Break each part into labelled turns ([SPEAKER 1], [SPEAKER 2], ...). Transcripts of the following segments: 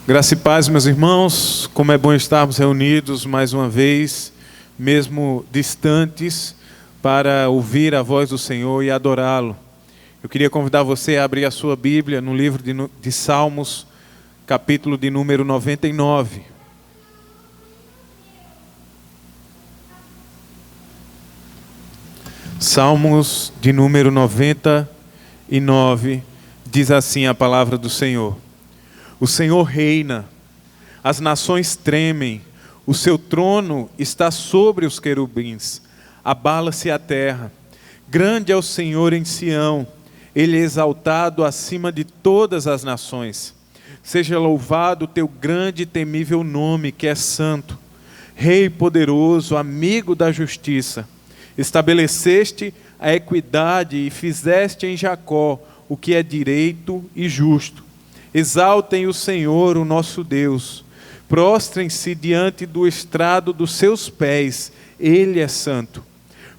[SPEAKER 1] Graça e paz, meus irmãos. Como é bom estarmos reunidos mais uma vez, mesmo distantes, para ouvir a voz do Senhor e adorá-lo. Eu queria convidar você a abrir a sua Bíblia no livro de Salmos, capítulo de número 99. Salmos de número 99, diz assim a palavra do Senhor. O Senhor reina, as nações tremem, o seu trono está sobre os querubins, abala-se a terra. Grande é o Senhor em Sião, ele é exaltado acima de todas as nações. Seja louvado o teu grande e temível nome, que é santo. Rei poderoso, amigo da justiça, estabeleceste a equidade e fizeste em Jacó o que é direito e justo. Exaltem o Senhor, o nosso Deus. Prostrem-se diante do estrado dos seus pés. Ele é santo.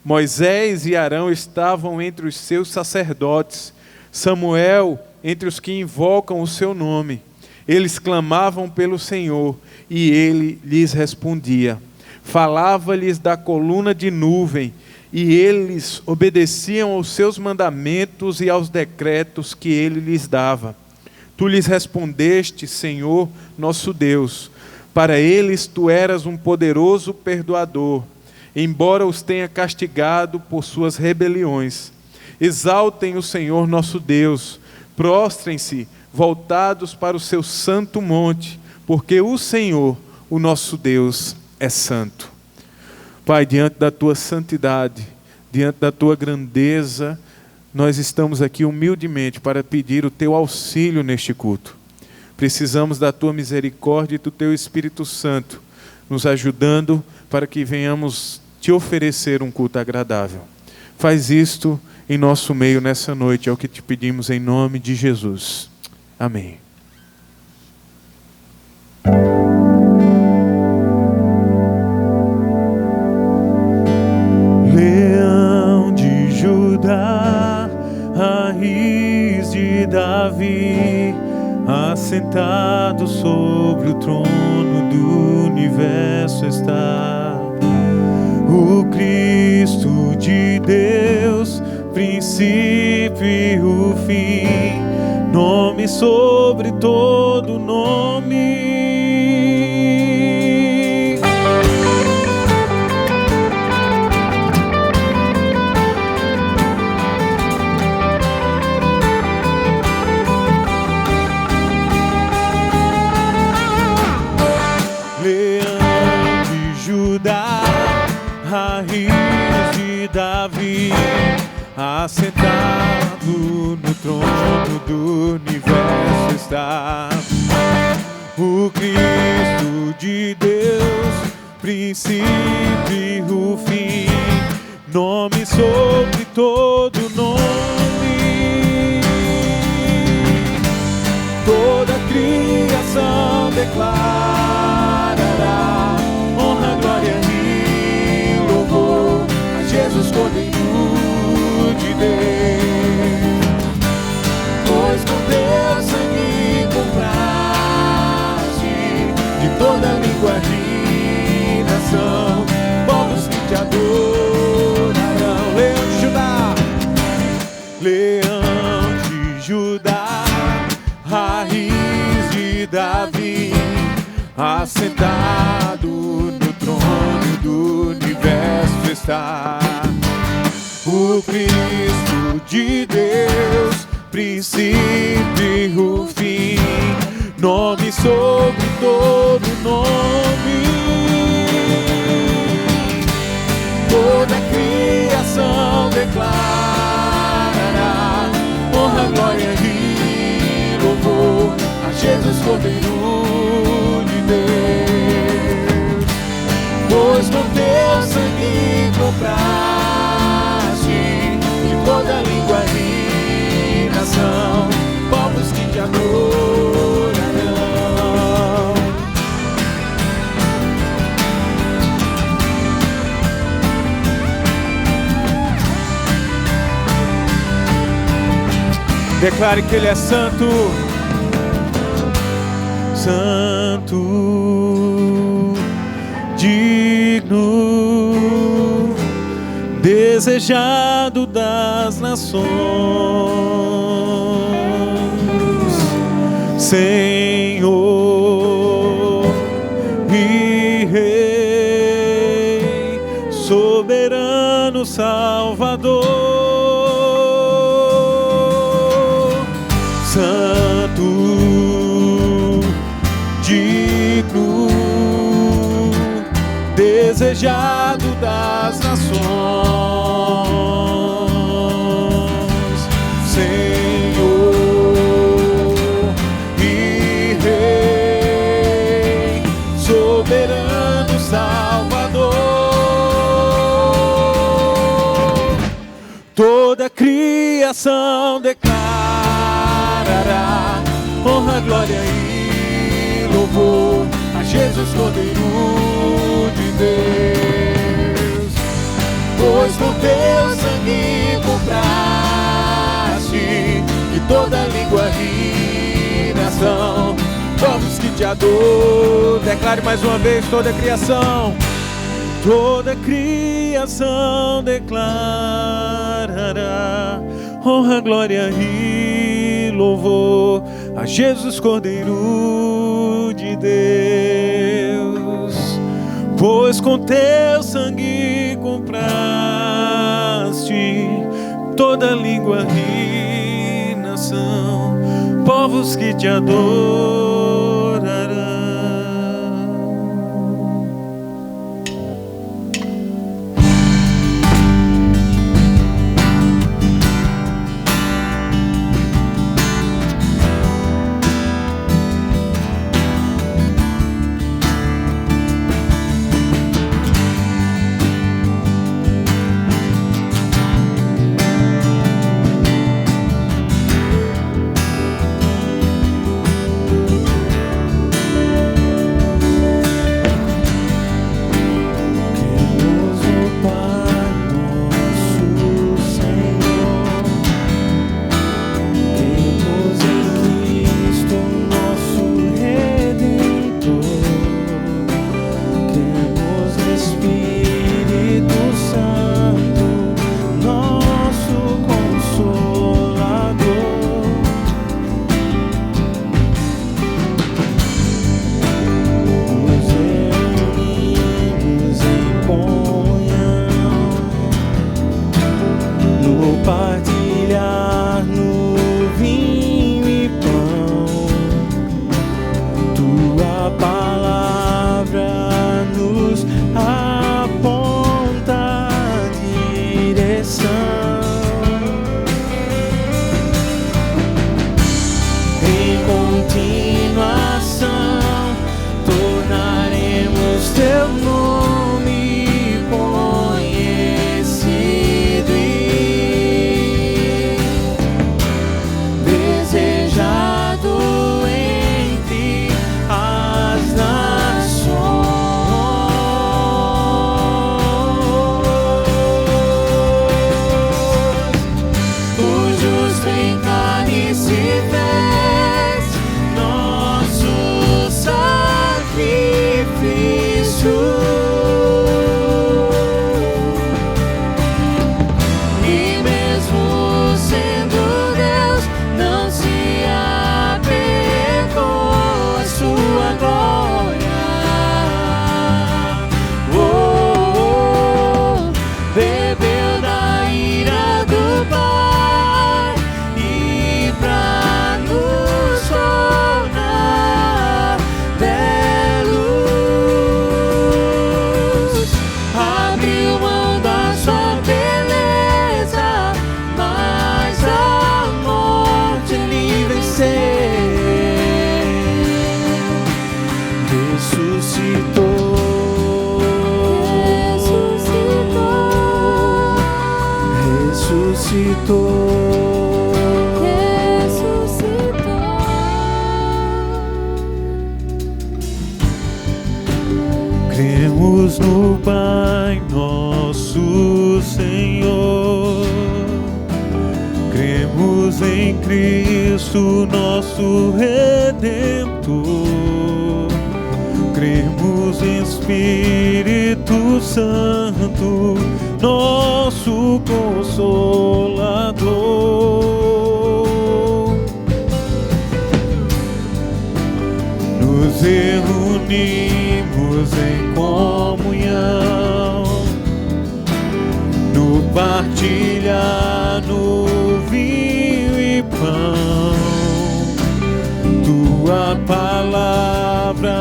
[SPEAKER 1] Moisés e Arão estavam entre os seus sacerdotes. Samuel entre os que invocam o seu nome. Eles clamavam pelo Senhor e ele lhes respondia. Falava-lhes da coluna de nuvem e eles obedeciam aos seus mandamentos e aos decretos que ele lhes dava. Tu lhes respondeste, Senhor, nosso Deus. Para eles tu eras um poderoso perdoador, embora os tenha castigado por suas rebeliões. Exaltem o Senhor nosso Deus, prostrem-se, voltados para o seu santo monte, porque o Senhor, o nosso Deus, é santo. Pai, diante da tua santidade, diante da tua grandeza, nós estamos aqui humildemente para pedir o teu auxílio neste culto. Precisamos da tua misericórdia e do teu Espírito Santo, nos ajudando para que venhamos te oferecer um culto agradável. Faz isto em nosso meio nessa noite, é o que te pedimos em nome de Jesus. Amém. Leão de Judá, raiz de Davi, assentado sobre o trono do universo está. O Cristo de Deus, princípio e o fim, nome sobre todo nome. Davi, assentado no trono do universo está. O Cristo de Deus, princípio e o fim, nome sobre todo nome. Toda a criação declarará honra, glória e louvor a Jesus, Cordeiro de Deus, pois com teu sangue compraste de toda língua e nação, povos que te adorarão. Leão de Judá, Leão de Judá, raiz de Davi, assentado no trono do universo está. O Cristo de Deus, princípio e o fim, nome sobre todo nome. Toda a criação declarará honra, glória e louvor a Jesus, Cordeiro de Deus, pois com teu sangue compraste de toda língua e nação, povos que te adorarão. Declare que Ele é santo. Santo, digno, desejado das nações, Senhor e Rei, soberano Salvador, Santo, digno, desejado das nações, Senhor e Rei, soberano Salvador. Toda criação declarará honra, glória e louvor a Jesus, Cordeiro de Deus, pois com teu sangue compraste e toda língua e nação, povos que te adoram. Declare mais uma vez: toda criação declarará honra, glória e louvor a Jesus, Cordeiro de Deus, pois com teu sangue compraste toda língua e nação, povos que te adorarão. Cremos no Pai nosso Senhor, cremos em Cristo Cristo, nosso Redentor. Cremos em Espírito Santo, nosso Consolador. Nos reunimos em comunhão, no partilhar, no vinho e pão. Tua palavra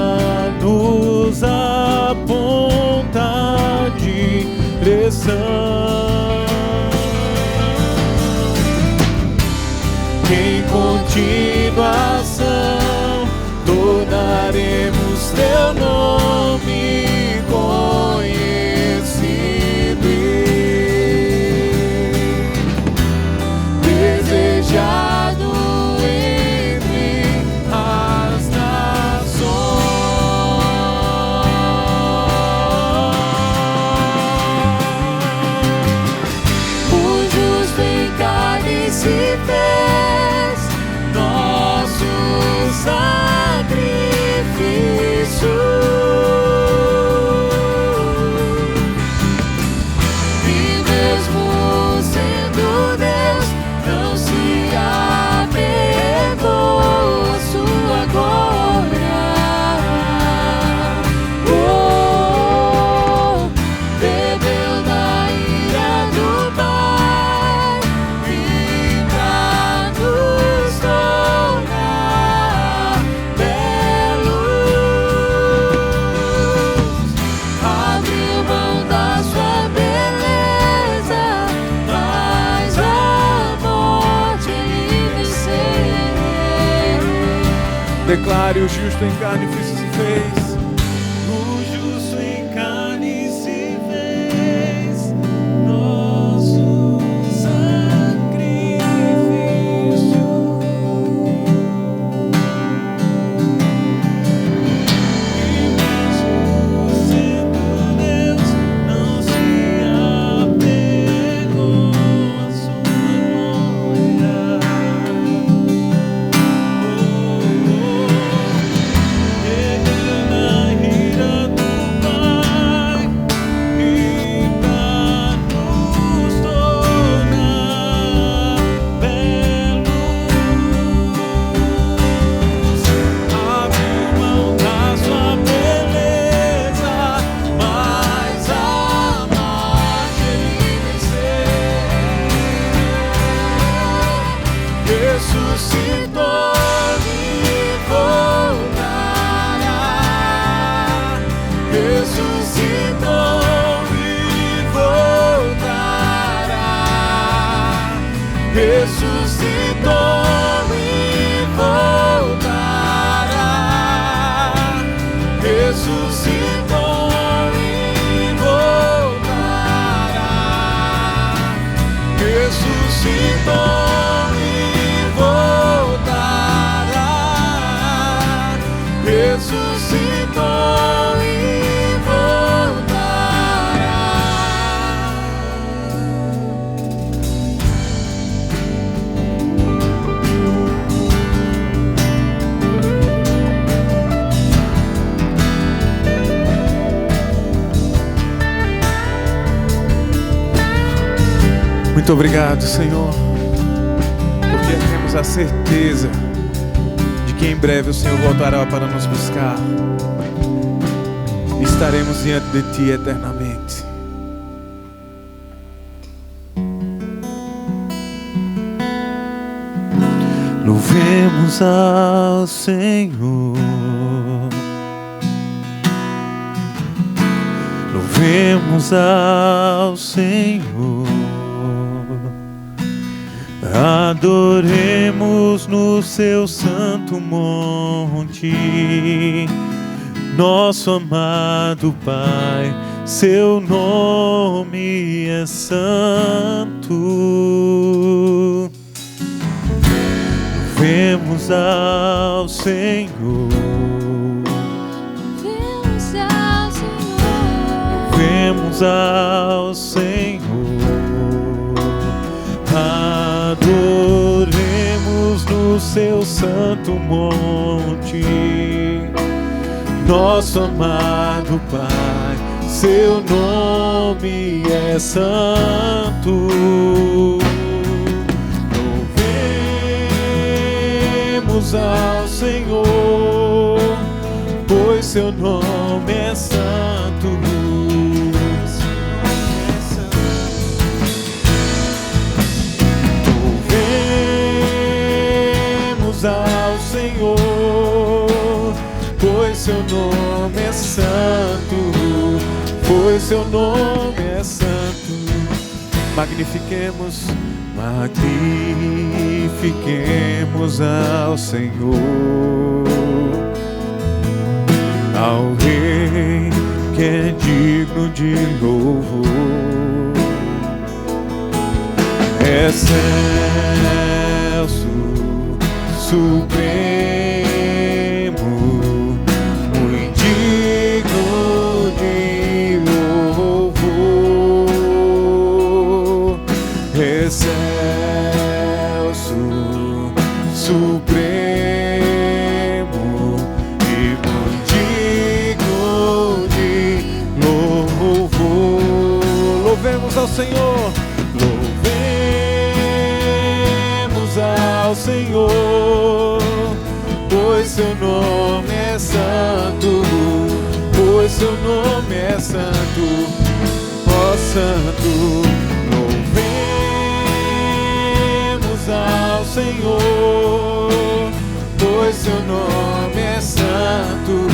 [SPEAKER 1] nos aponta a direção. Em continuação tornaremos teu nome conhecido e desejado entre as nações. O justo em carne se fez nosso sacrifício. E mesmo sendo Deus, não se apegou à sua glória. Bebeu da ira do Pai e pra nos tornar belos. Abriu mão da sua beleza, mas a morte ele venceu. Declare: o justo em carne se fez. O justo em carne se fez nosso sacrifício. E mesmo sendo Deus, não se apegou à sua glória. Perdeu na ira do Pai e pra nos tornar belos. Abriu mão da sua beleza, mas a morte ele venceu. Ressuscitou e voltará. Ressuscitou e voltará. Ressuscitou e voltará. Ressuscitou e voltará. Ressuscitou e voltará. Ressuscitou e voltará. Muito obrigado, Senhor, porque temos a certeza de que em breve o Senhor voltará para nos buscar. Estaremos diante de Ti eternamente. Louvemos ao Senhor. Louvemos ao Senhor. Adoremos no seu santo monte, nosso amado Pai, seu nome é santo. Louvemos ao Senhor. Louvemos ao Senhor. Adoremos no seu santo monte. Nosso amado Pai, seu nome é santo. Louvemos ao Senhor, pois seu nome é santo. Louvemos ao Senhor, pois seu nome é santo, pois seu nome é santo. Magnifiquemos, magnifiquemos ao Senhor, ao Rei que é digno de louvor. Excelso, supremo, muito digno de louvor. Excelso, supremo e muito digno de louvor. Louvemos ao Senhor, louvemos ao Senhor, pois seu nome é santo, pois seu nome é santo, ó santo. Louvemos ao Senhor, pois seu nome é santo,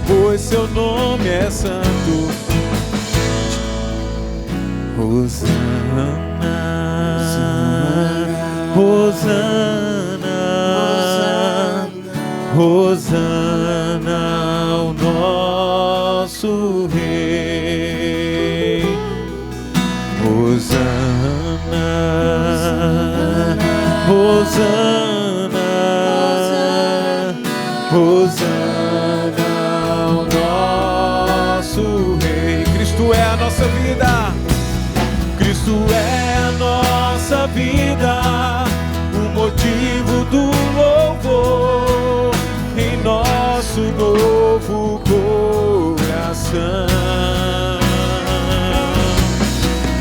[SPEAKER 1] pois seu nome é santo. Hosana, Hosana, Hosana ao nosso Rei. Hosana, Hosana, Hosana ao nosso Rei. Cristo é a nossa vida, Cristo é a nossa vida, o motivo do louvor em nosso novo coração.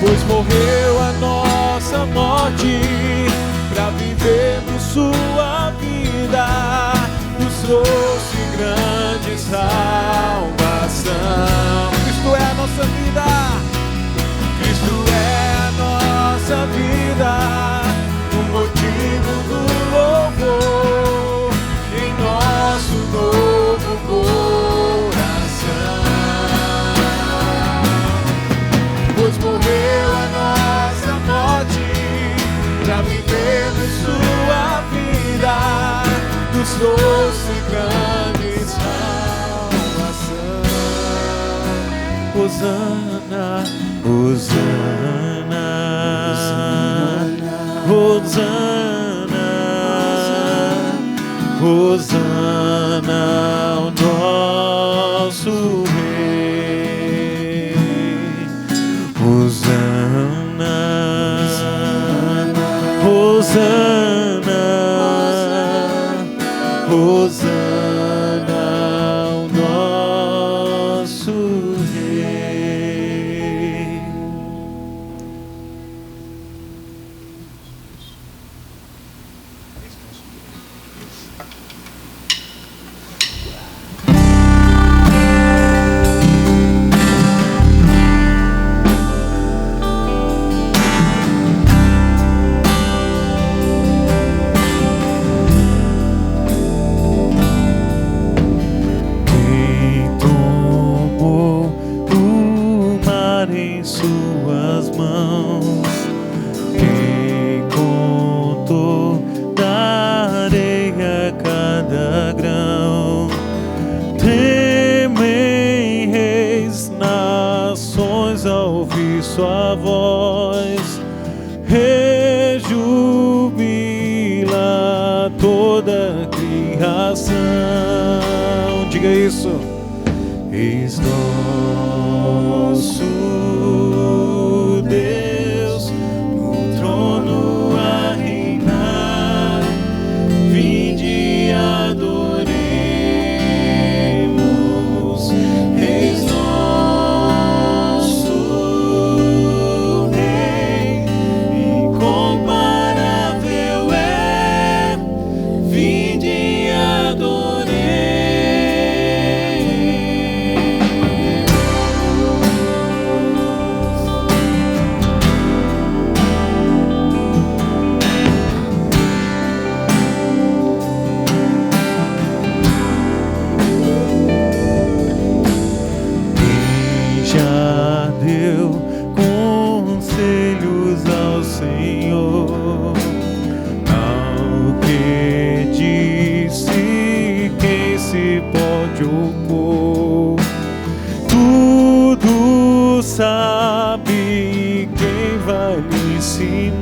[SPEAKER 1] Pois morreu a nossa morte para vivermos sua vida, nos trouxe grande salvação. Cristo é a nossa vida, Cristo é a nossa vida, o motivo do louvor em nosso novo coração. Pois morreu a nossa morte para vivermos sua vida, nos trouxe grande salvação. Hosana, Hosana, Hosana, Hosana ao nosso Rei. Hosana, Hosana, Hosana ao nosso Rei. Sua voz rejubila toda a criação. Diga isso. Eis nosso Deus no trono a reinar,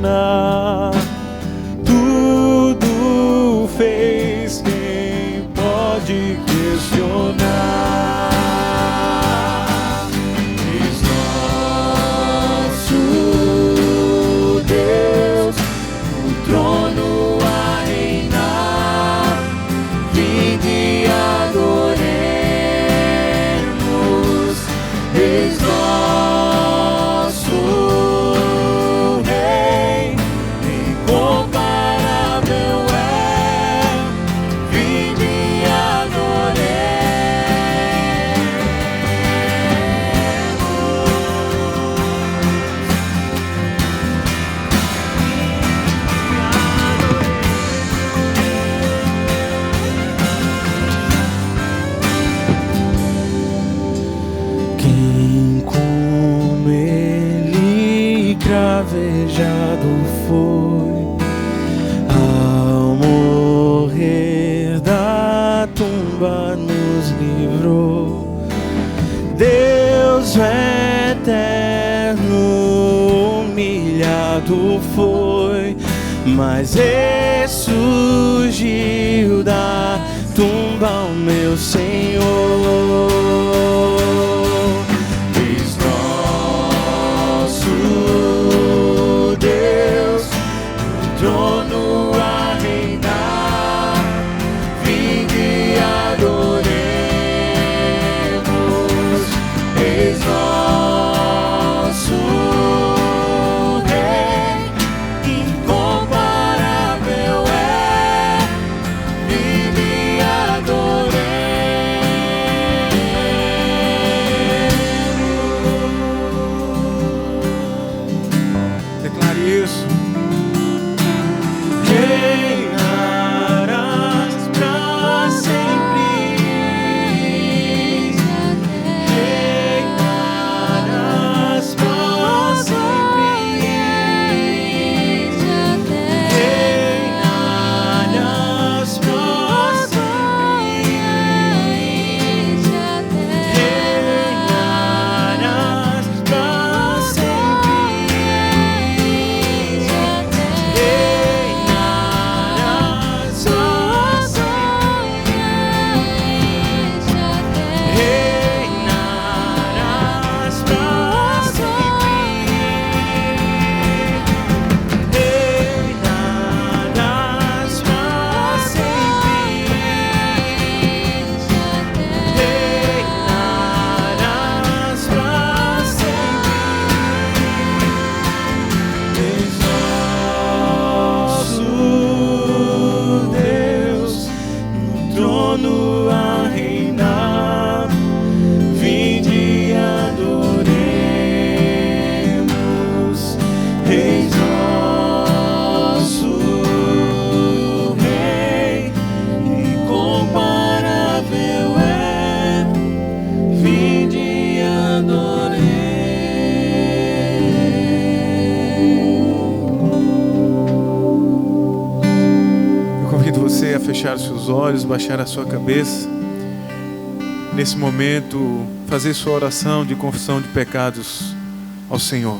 [SPEAKER 1] questionar. Tudo fez, quem pode questionar? És nosso Deus, o trono a reinar. Vinde e adoremos. És nosso Rei, incomparável é. Vinde e quem como ele cravejado foi, ao morrer da tumba nos livrou. Deus eterno humilhado foi, mas ressurgiu da tumba o meu Senhor. És nosso Deus, o trono a reinar. Vinde e adoremos. És nosso Rei, incomparável é. Vinde e adoremos. Declare isso. Reinarás pra sempre. Reinarás pra sempre. Reinarás pra sempre. Reinarás pra sempre. Reinarás pra sempre. Reinarás pra sempre. Reinarás pra sempre. Reinarás pra sempre. És nosso Deus, no trono a reinar. Vinde e adoremos. És nosso Rei, incomparável é. Vinde e adoremos. Eu convido você a fechar seus olhos, baixar a sua cabeça. Nesse momento, fazer sua oração de confissão de pecados ao Senhor.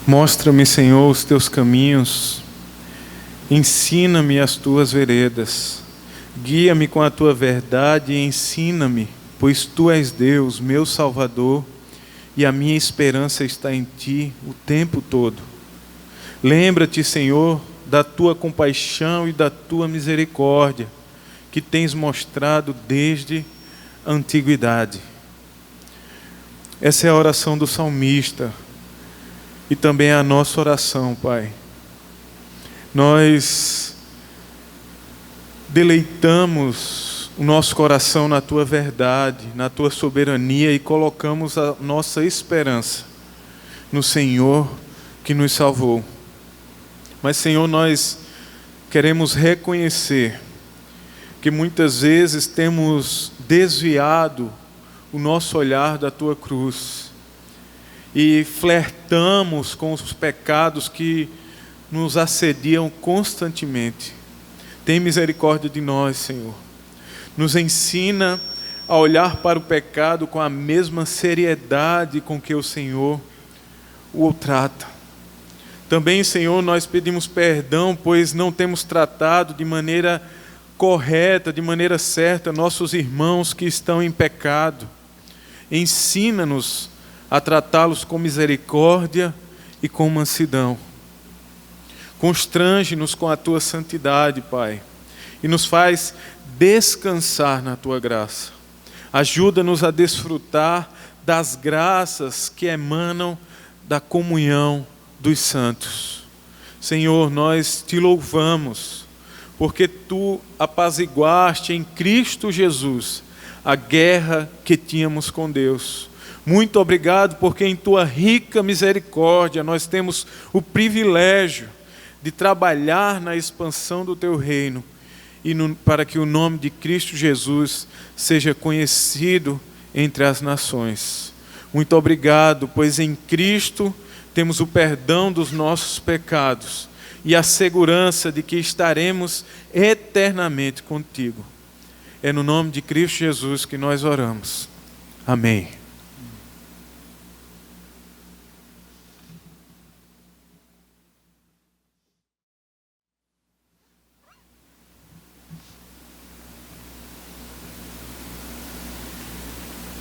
[SPEAKER 1] Mostra-me, Senhor, os teus caminhos, ensina-me as tuas veredas, guia-me com a tua verdade e ensina-me, pois tu és Deus, meu Salvador, e a minha esperança está em Ti o tempo todo. Lembra-te, Senhor, da Tua compaixão e da Tua misericórdia, que tens mostrado desde a antiguidade. Essa é a oração do salmista e também é a nossa oração, Pai. Nós deleitamos o nosso coração na Tua verdade, na Tua soberania e colocamos a nossa esperança no Senhor que nos salvou. Mas, Senhor, nós queremos reconhecer que muitas vezes temos desviado o nosso olhar da Tua cruz e flertamos com os pecados que nos assediam constantemente. Tem misericórdia de nós, Senhor. Nos ensina a olhar para o pecado com a mesma seriedade com que o Senhor o trata. Também, Senhor, nós pedimos perdão, pois não temos tratado de maneira correta, de maneira certa, nossos irmãos que estão em pecado. Ensina-nos a tratá-los com misericórdia e com mansidão. Constrange-nos com a Tua santidade, Pai, e nos faz descansar na Tua graça. Ajuda-nos a desfrutar das graças que emanam da comunhão dos santos. Senhor, nós Te louvamos, porque Tu apaziguaste em Cristo Jesus a guerra que tínhamos com Deus. Muito obrigado, porque em Tua rica misericórdia nós temos o privilégio de trabalhar na expansão do Teu reino e para que o nome de Cristo Jesus seja conhecido entre as nações. Muito obrigado, pois em Cristo temos o perdão dos nossos pecados e a segurança de que estaremos eternamente contigo. É no nome de Cristo Jesus que nós oramos. Amém.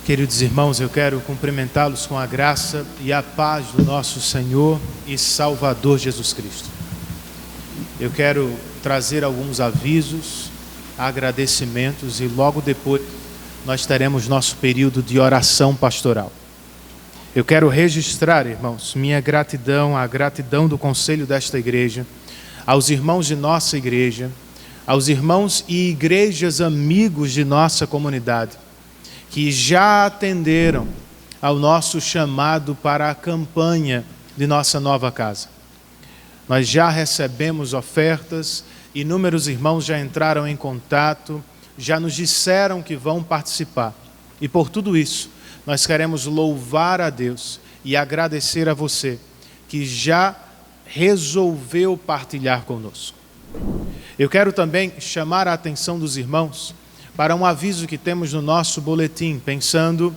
[SPEAKER 2] Queridos irmãos, eu quero cumprimentá-los com a graça e a paz do nosso Senhor e Salvador Jesus Cristo. Eu quero trazer alguns avisos, agradecimentos e logo depois nós teremos nosso período de oração pastoral. Eu quero registrar, irmãos, minha gratidão, a gratidão do conselho desta igreja, aos irmãos de nossa igreja, aos irmãos e igrejas amigos de nossa comunidade, que já atenderam ao nosso chamado para a campanha de nossa nova casa. Nós já recebemos ofertas, inúmeros irmãos já entraram em contato, já nos disseram que vão participar. E por tudo isso, nós queremos louvar a Deus e agradecer a você que já resolveu partilhar conosco. Eu quero também chamar a atenção dos irmãos para um aviso que temos no nosso boletim, pensando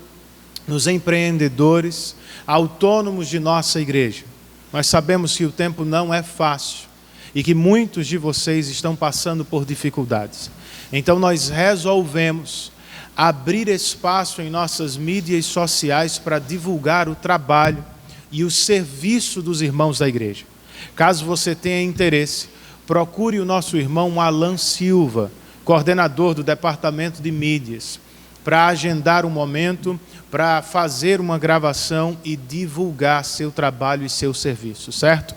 [SPEAKER 2] nos empreendedores autônomos de nossa igreja. Nós sabemos que o tempo não é fácil e que muitos de vocês estão passando por dificuldades. Então nós resolvemos abrir espaço em nossas mídias sociais para divulgar o trabalho e o serviço dos irmãos da igreja. Caso você tenha interesse, procure o nosso irmão Alan Silva, coordenador do departamento de mídias, para agendar um momento, para fazer uma gravação e divulgar seu trabalho e seu serviço, certo?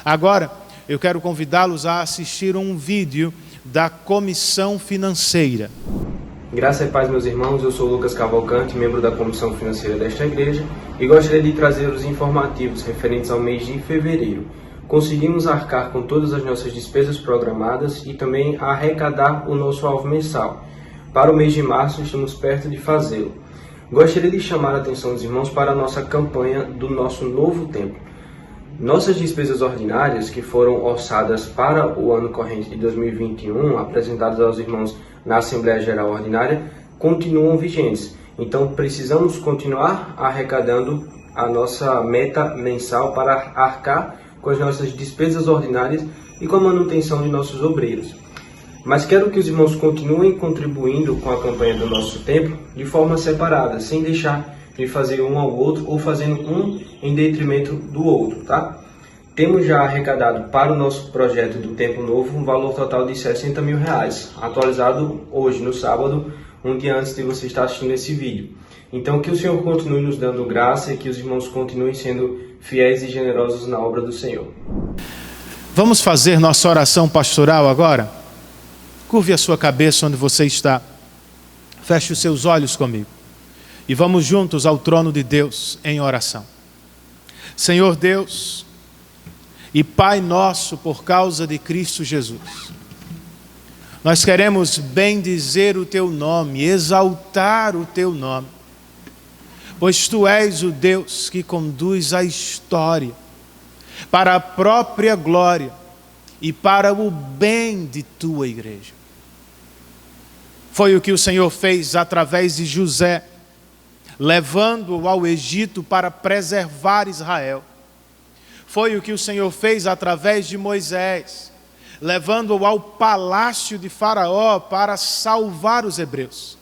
[SPEAKER 2] Agora, eu quero convidá-los a assistir um vídeo da Comissão Financeira.
[SPEAKER 3] Graça e paz, meus irmãos, eu sou Lucas Cavalcante, membro da Comissão Financeira desta igreja, e gostaria de trazer os informativos referentes ao mês de fevereiro. Conseguimos arcar com todas as nossas despesas programadas e também arrecadar o nosso alvo mensal. Para o mês de março, estamos perto de fazê-lo. Gostaria de chamar a atenção dos irmãos para a nossa campanha do nosso novo tempo. Nossas despesas ordinárias, que foram orçadas para o ano corrente de 2021, apresentadas aos irmãos na Assembleia Geral Ordinária, continuam vigentes. Então, precisamos continuar arrecadando a nossa meta mensal para arcar com as nossas despesas ordinárias e com a manutenção de nossos obreiros. Mas quero que os irmãos continuem contribuindo com a campanha do nosso templo de forma separada, sem deixar de fazer um ao outro ou fazendo um em detrimento do outro, tá? Temos já arrecadado para o nosso projeto do Tempo Novo um valor total de R$60 mil, atualizado hoje, no sábado, um dia antes de você estar assistindo esse vídeo. Então, que o Senhor continue nos dando graça e que os irmãos continuem sendo fiéis e generosos na obra do Senhor.
[SPEAKER 2] Vamos fazer nossa oração pastoral agora? Curve a sua cabeça onde você está. Feche os seus olhos comigo. E vamos juntos ao trono de Deus em oração. Senhor Deus e Pai nosso, por causa de Cristo Jesus, nós queremos bendizer o Teu nome, exaltar o Teu nome, pois Tu és o Deus que conduz a história para a própria glória e para o bem de Tua igreja. Foi o que o Senhor fez através de José, levando-o ao Egito para preservar Israel. Foi o que o Senhor fez através de Moisés, levando-o ao palácio de Faraó para salvar os hebreus.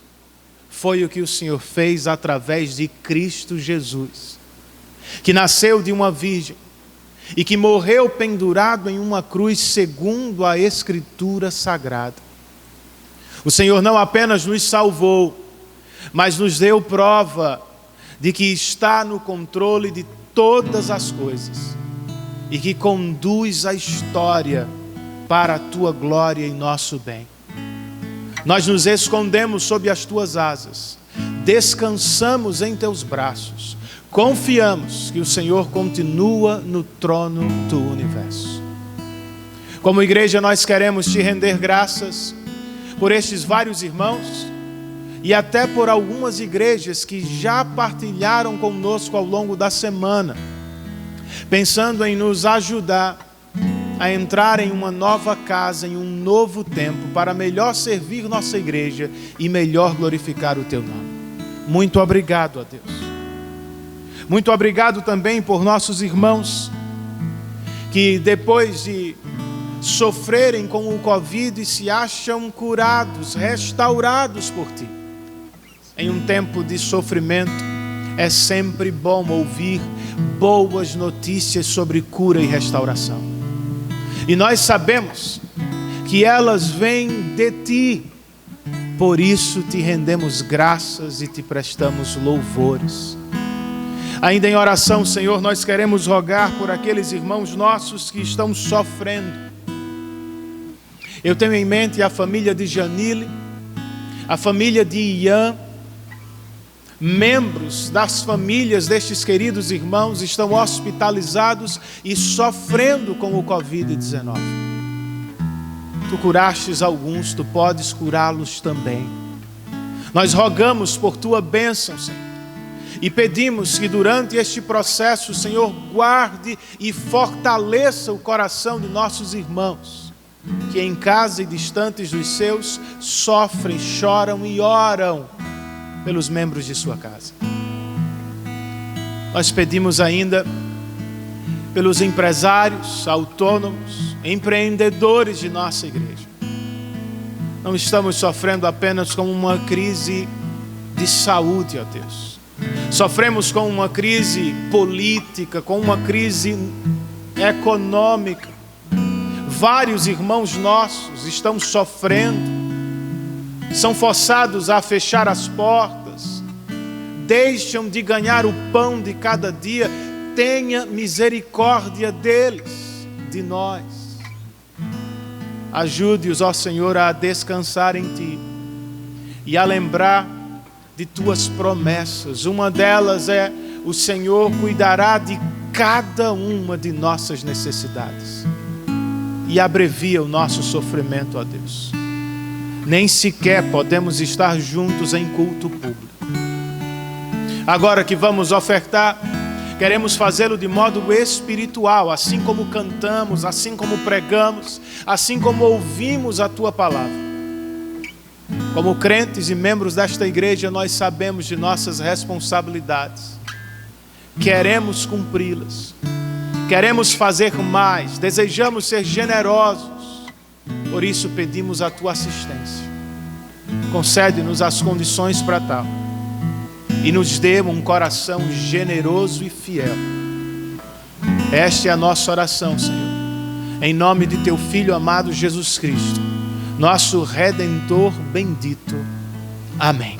[SPEAKER 2] Foi o que o Senhor fez através de Cristo Jesus, que nasceu de uma virgem e que morreu pendurado em uma cruz segundo a Escritura Sagrada. O Senhor não apenas nos salvou, mas nos deu prova de que está no controle de todas as coisas e que conduz a história para a Tua glória e nosso bem. Nós nos escondemos sob as Tuas asas, descansamos em Teus braços, confiamos que o Senhor continua no trono do universo. Como igreja, nós queremos Te render graças por estes vários irmãos e até por algumas igrejas que já partilharam conosco ao longo da semana, pensando em nos ajudar a entrar em uma nova casa, em um novo tempo, para melhor servir nossa igreja e melhor glorificar o Teu nome. Muito obrigado a Deus. Muito obrigado também por nossos irmãos que depois de sofrerem com o Covid se acham curados, restaurados por Ti. Em um tempo de sofrimento, é sempre bom ouvir boas notícias sobre cura e restauração. E nós sabemos que elas vêm de Ti. Por isso Te rendemos graças e Te prestamos louvores. Ainda em oração, Senhor, nós queremos rogar por aqueles irmãos nossos que estão sofrendo. Eu tenho em mente a família de Janile, a família de Ian. Membros das famílias destes queridos irmãos estão hospitalizados e sofrendo com o Covid-19. Tu curastes alguns, Tu podes curá-los também. Nós rogamos por Tua bênção, Senhor, e pedimos que durante este processo o Senhor guarde e fortaleça o coração de nossos irmãos, que em casa e distantes dos seus sofrem, choram e oram pelos membros de sua casa. Nós pedimos ainda pelos empresários, autônomos, empreendedores de nossa igreja. Não estamos sofrendo apenas com uma crise de saúde, ó Deus. Sofremos com uma crise política, com uma crise econômica. Vários irmãos nossos estão sofrendo, são forçados a fechar as portas, deixam de ganhar o pão de cada dia. Tenha misericórdia deles, de nós. Ajude-os, ó Senhor, a descansar em Ti e a lembrar de Tuas promessas. Uma delas é: o Senhor cuidará de cada uma de nossas necessidades e abrevia o nosso sofrimento, ó Deus. Nem sequer podemos estar juntos em culto público. Agora que vamos ofertar, queremos fazê-lo de modo espiritual, assim como cantamos, assim como pregamos, assim como ouvimos a Tua palavra. Como crentes e membros desta igreja, nós sabemos de nossas responsabilidades. Queremos cumpri-las. Queremos fazer mais. Desejamos ser generosos. Por isso pedimos a Tua assistência. Concede-nos as condições para tal. e nos dê um coração generoso e fiel. Esta é a nossa oração, Senhor, em nome de Teu Filho amado Jesus Cristo, nosso Redentor bendito. Amém.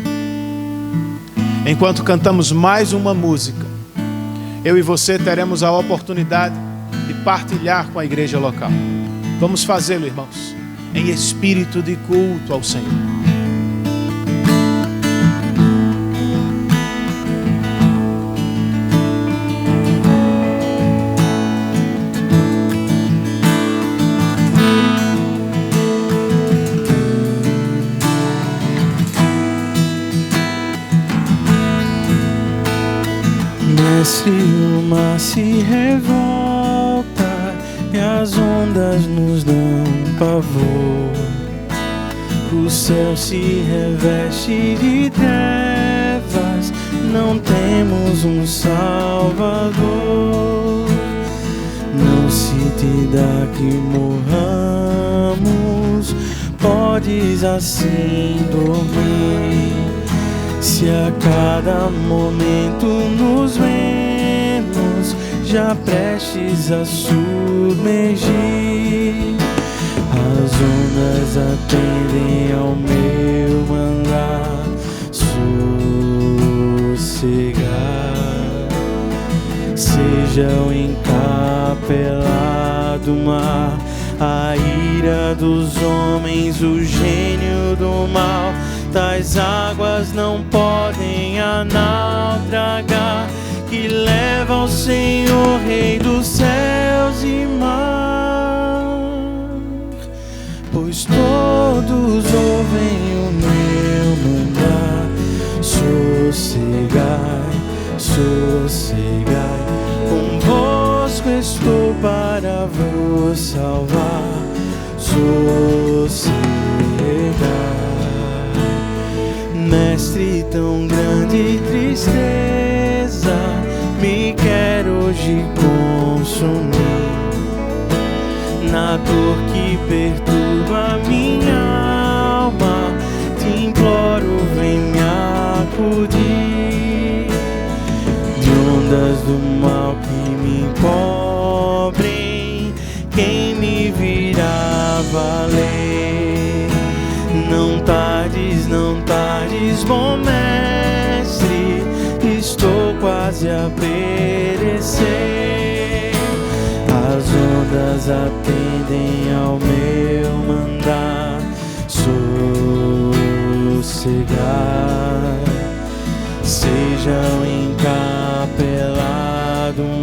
[SPEAKER 2] Enquanto cantamos mais uma música, eu e você teremos a oportunidade de partilhar com a igreja local. Vamos fazê-lo, irmãos, em espírito de culto ao Senhor.
[SPEAKER 4] Mestre, o mar se revolta e as ondas nos dão pavor. O céu se reveste de trevas, não temos um Salvador. Não se te dá que morramos, podes assim dormir. Se a cada momento nos vemos já prestes a submergir, as ondas atendem ao meu mandar sossegar. Seja o encapelado mar, a ira dos homens, o gênio do mal, tais águas não podem a naufragar, que leva ao Senhor, Rei dos céus e mar. Pois todos ouvem o meu mandar, sossegai, sossegai, convosco estou para vos salvar, sossegai. Mestre, tão grande tristeza me quer hoje consumir. Na dor que perturba minha alma, te imploro, vem me acudir. De ondas do mal que me cobrem, quem me virá valer? Não tardes, não tardes, bom mestre, estou quase a perecer. As ondas atendem ao meu mandar, sossegai. Seja o encapelado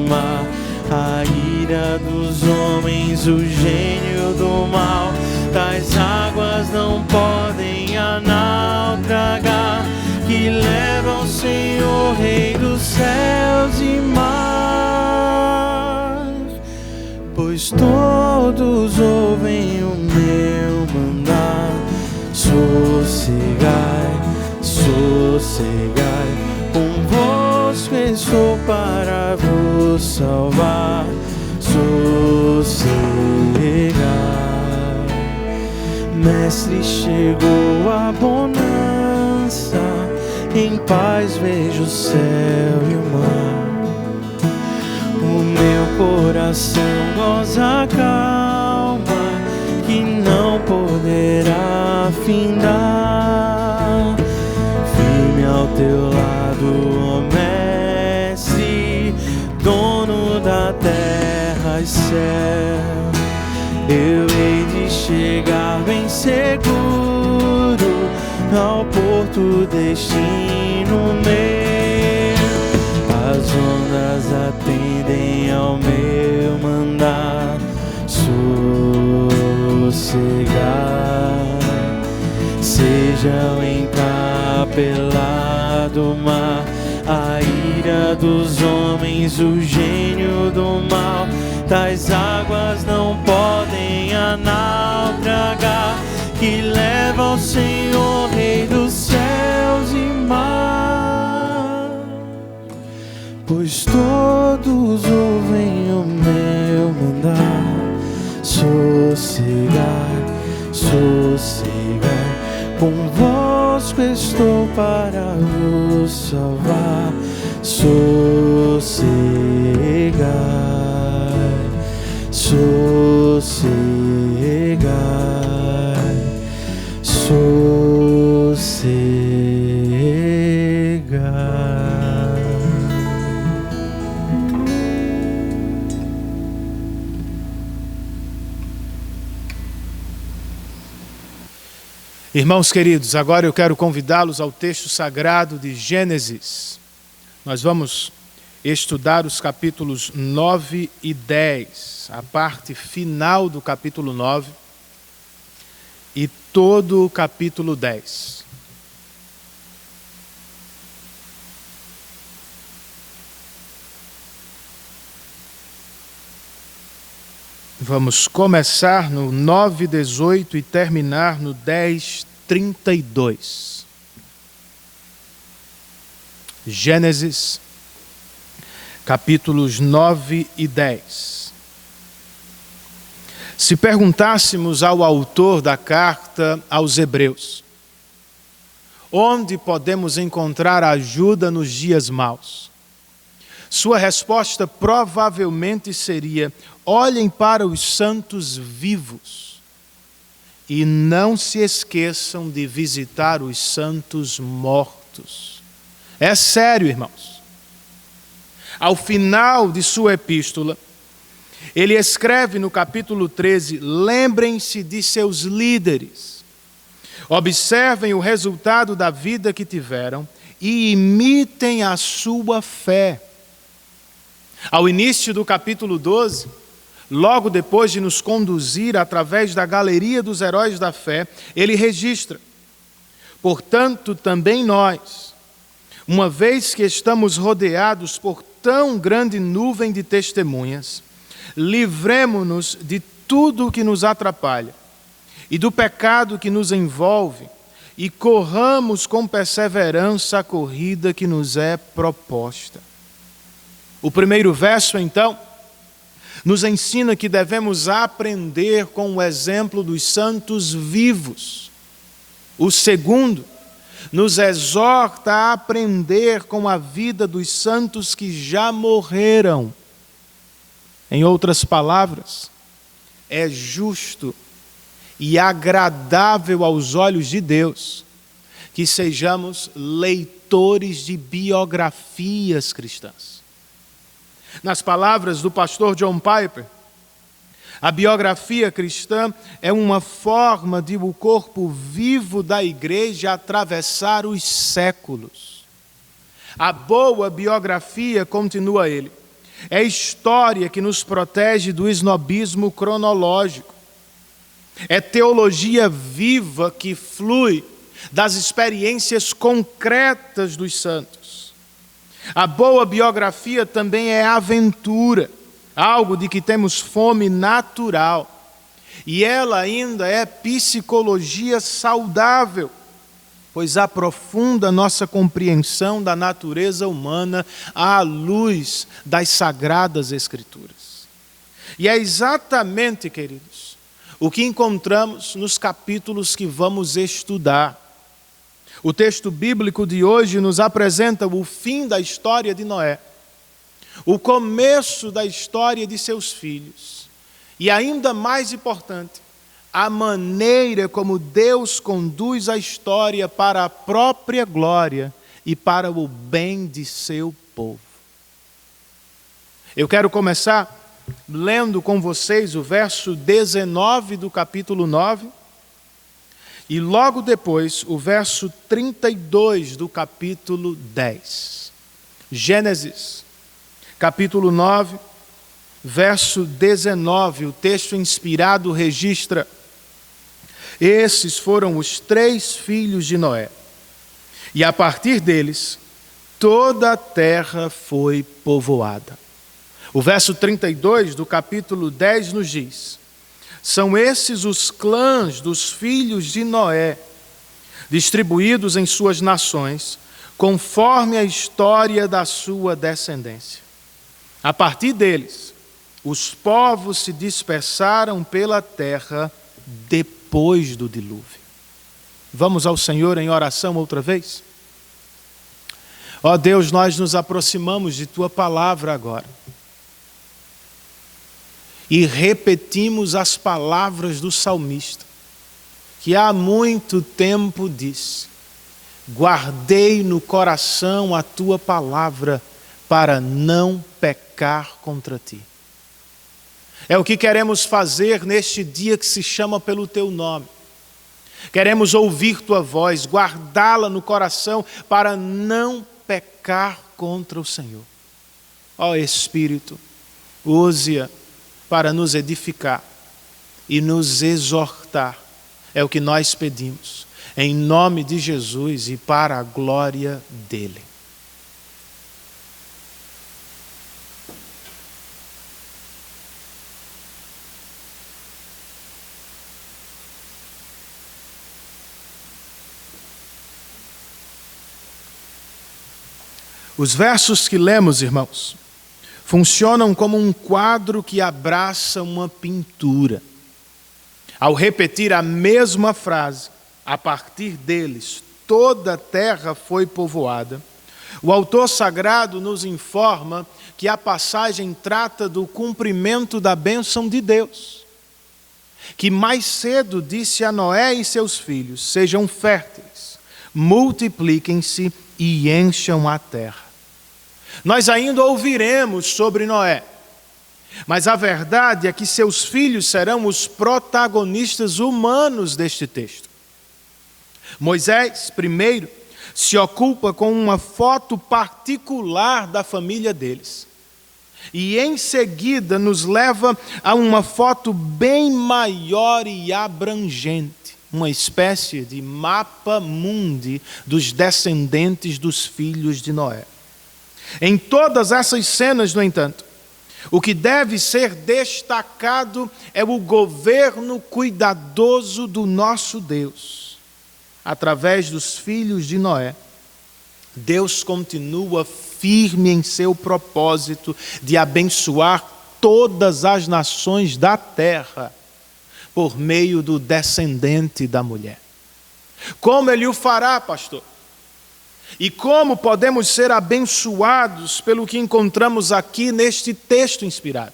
[SPEAKER 4] mar, a ira dos homens, o gênio do mal, tais águas não podem a naufragar, que leva ao Senhor, Rei dos céus e mar. Pois todos ouvem o meu mandar, sossegai, sossegai, convosco estou para vos salvar, sossegai. Mestre, chegou a bonança, em paz vejo o céu e o mar. O meu coração goza a calma, que não poderá findar. Firme ao teu lado, ó Mestre, dono da terra e céu. Eu hei de chegar bem seguro ao porto destino meu. As ondas atendem ao meu mandar, sossegai. Seja o encapelado mar, a ira dos homens, o gênio do mal, tais águas não podem a naufragar, que leva ao Senhor, Rei dos céus e mar. Pois todos ouvem o meu mandar, sossegai, sossegai, convosco convosco estou para vos salvar. Sossegai, sossegai, sossegai.
[SPEAKER 2] Irmãos queridos, agora eu quero convidá-los ao texto sagrado de Gênesis. Nós vamos estudar os capítulos 9 e 10, a parte final do capítulo 9 e todo o capítulo 10. Vamos começar no 9:18 e terminar no 10:32. Gênesis, capítulos 9 e 10. Se perguntássemos ao autor da carta aos Hebreus, onde podemos encontrar ajuda nos dias maus? Sua resposta provavelmente seria: olhem para os santos vivos e não se esqueçam de visitar os santos mortos. É sério, irmãos. Ao final de sua epístola, ele escreve no capítulo 13: lembrem-se de seus líderes, observem o resultado da vida que tiveram e imitem a sua fé. Ao início do capítulo 12, logo depois de nos conduzir através da galeria dos heróis da fé, ele registra: portanto, também nós, uma vez que estamos rodeados por tão grande nuvem de testemunhas, livremo-nos de tudo o que nos atrapalha e do pecado que nos envolve e corramos com perseverança a corrida que nos é proposta. O primeiro verso, então, nos ensina que devemos aprender com o exemplo dos santos vivos. O segundo nos exorta a aprender com a vida dos santos que já morreram. Em outras palavras, é justo e agradável aos olhos de Deus que sejamos leitores de biografias cristãs. Nas palavras do pastor John Piper, a biografia cristã é uma forma de o corpo vivo da igreja atravessar os séculos. A boa biografia, continua ele, é história que nos protege do snobismo cronológico. É teologia viva que flui das experiências concretas dos santos. A boa biografia também é aventura, algo de que temos fome natural. E ela ainda é psicologia saudável, pois aprofunda nossa compreensão da natureza humana à luz das Sagradas Escrituras. E é exatamente, queridos, o que encontramos nos capítulos que vamos estudar. O texto bíblico de hoje nos apresenta o fim da história de Noé, o começo da história de seus filhos e, ainda mais importante, a maneira como Deus conduz a história para a própria glória e para o bem de seu povo. Eu quero começar lendo com vocês o verso 19 do capítulo 9, e logo depois, o verso 32 do capítulo 10. Gênesis, capítulo 9, verso 19. O texto inspirado registra: esses foram os 3 filhos de Noé. E a partir deles, toda a terra foi povoada. O verso 32 do capítulo 10 nos diz: são esses os clãs dos filhos de Noé, distribuídos em suas nações, conforme a história da sua descendência. A partir deles, os povos se dispersaram pela terra depois do dilúvio. Vamos ao Senhor em oração outra vez? Ó Deus, nós nos aproximamos de Tua palavra agora. E repetimos as palavras do salmista, que há muito tempo disse: guardei no coração a Tua palavra para não pecar contra Ti. É o que queremos fazer neste dia que se chama pelo Teu nome. Queremos ouvir Tua voz, guardá-la no coração para não pecar contra o Senhor. Ó Espírito, use-a para nos edificar e nos exortar. É o que nós pedimos, em nome de Jesus e para a glória dEle. Os versos que lemos, irmãos, funcionam como um quadro que abraça uma pintura. Ao repetir a mesma frase, a partir deles, toda a terra foi povoada, o autor sagrado nos informa que a passagem trata do cumprimento da bênção de Deus, que mais cedo disse a Noé e seus filhos: sejam férteis, multipliquem-se e encham a terra. Nós ainda ouviremos sobre Noé, mas a verdade é que seus filhos serão os protagonistas humanos deste texto. Moisés, primeiro, se ocupa com uma foto particular da família deles. E em seguida nos leva a uma foto bem maior e abrangente, uma espécie de mapa mundi dos descendentes dos filhos de Noé. Em todas essas cenas, no entanto, o que deve ser destacado é o governo cuidadoso do nosso Deus. Através dos filhos de Noé, Deus continua firme em seu propósito de abençoar todas as nações da terra por meio do descendente da mulher. Como Ele o fará, pastor? E como podemos ser abençoados pelo que encontramos aqui neste texto inspirado?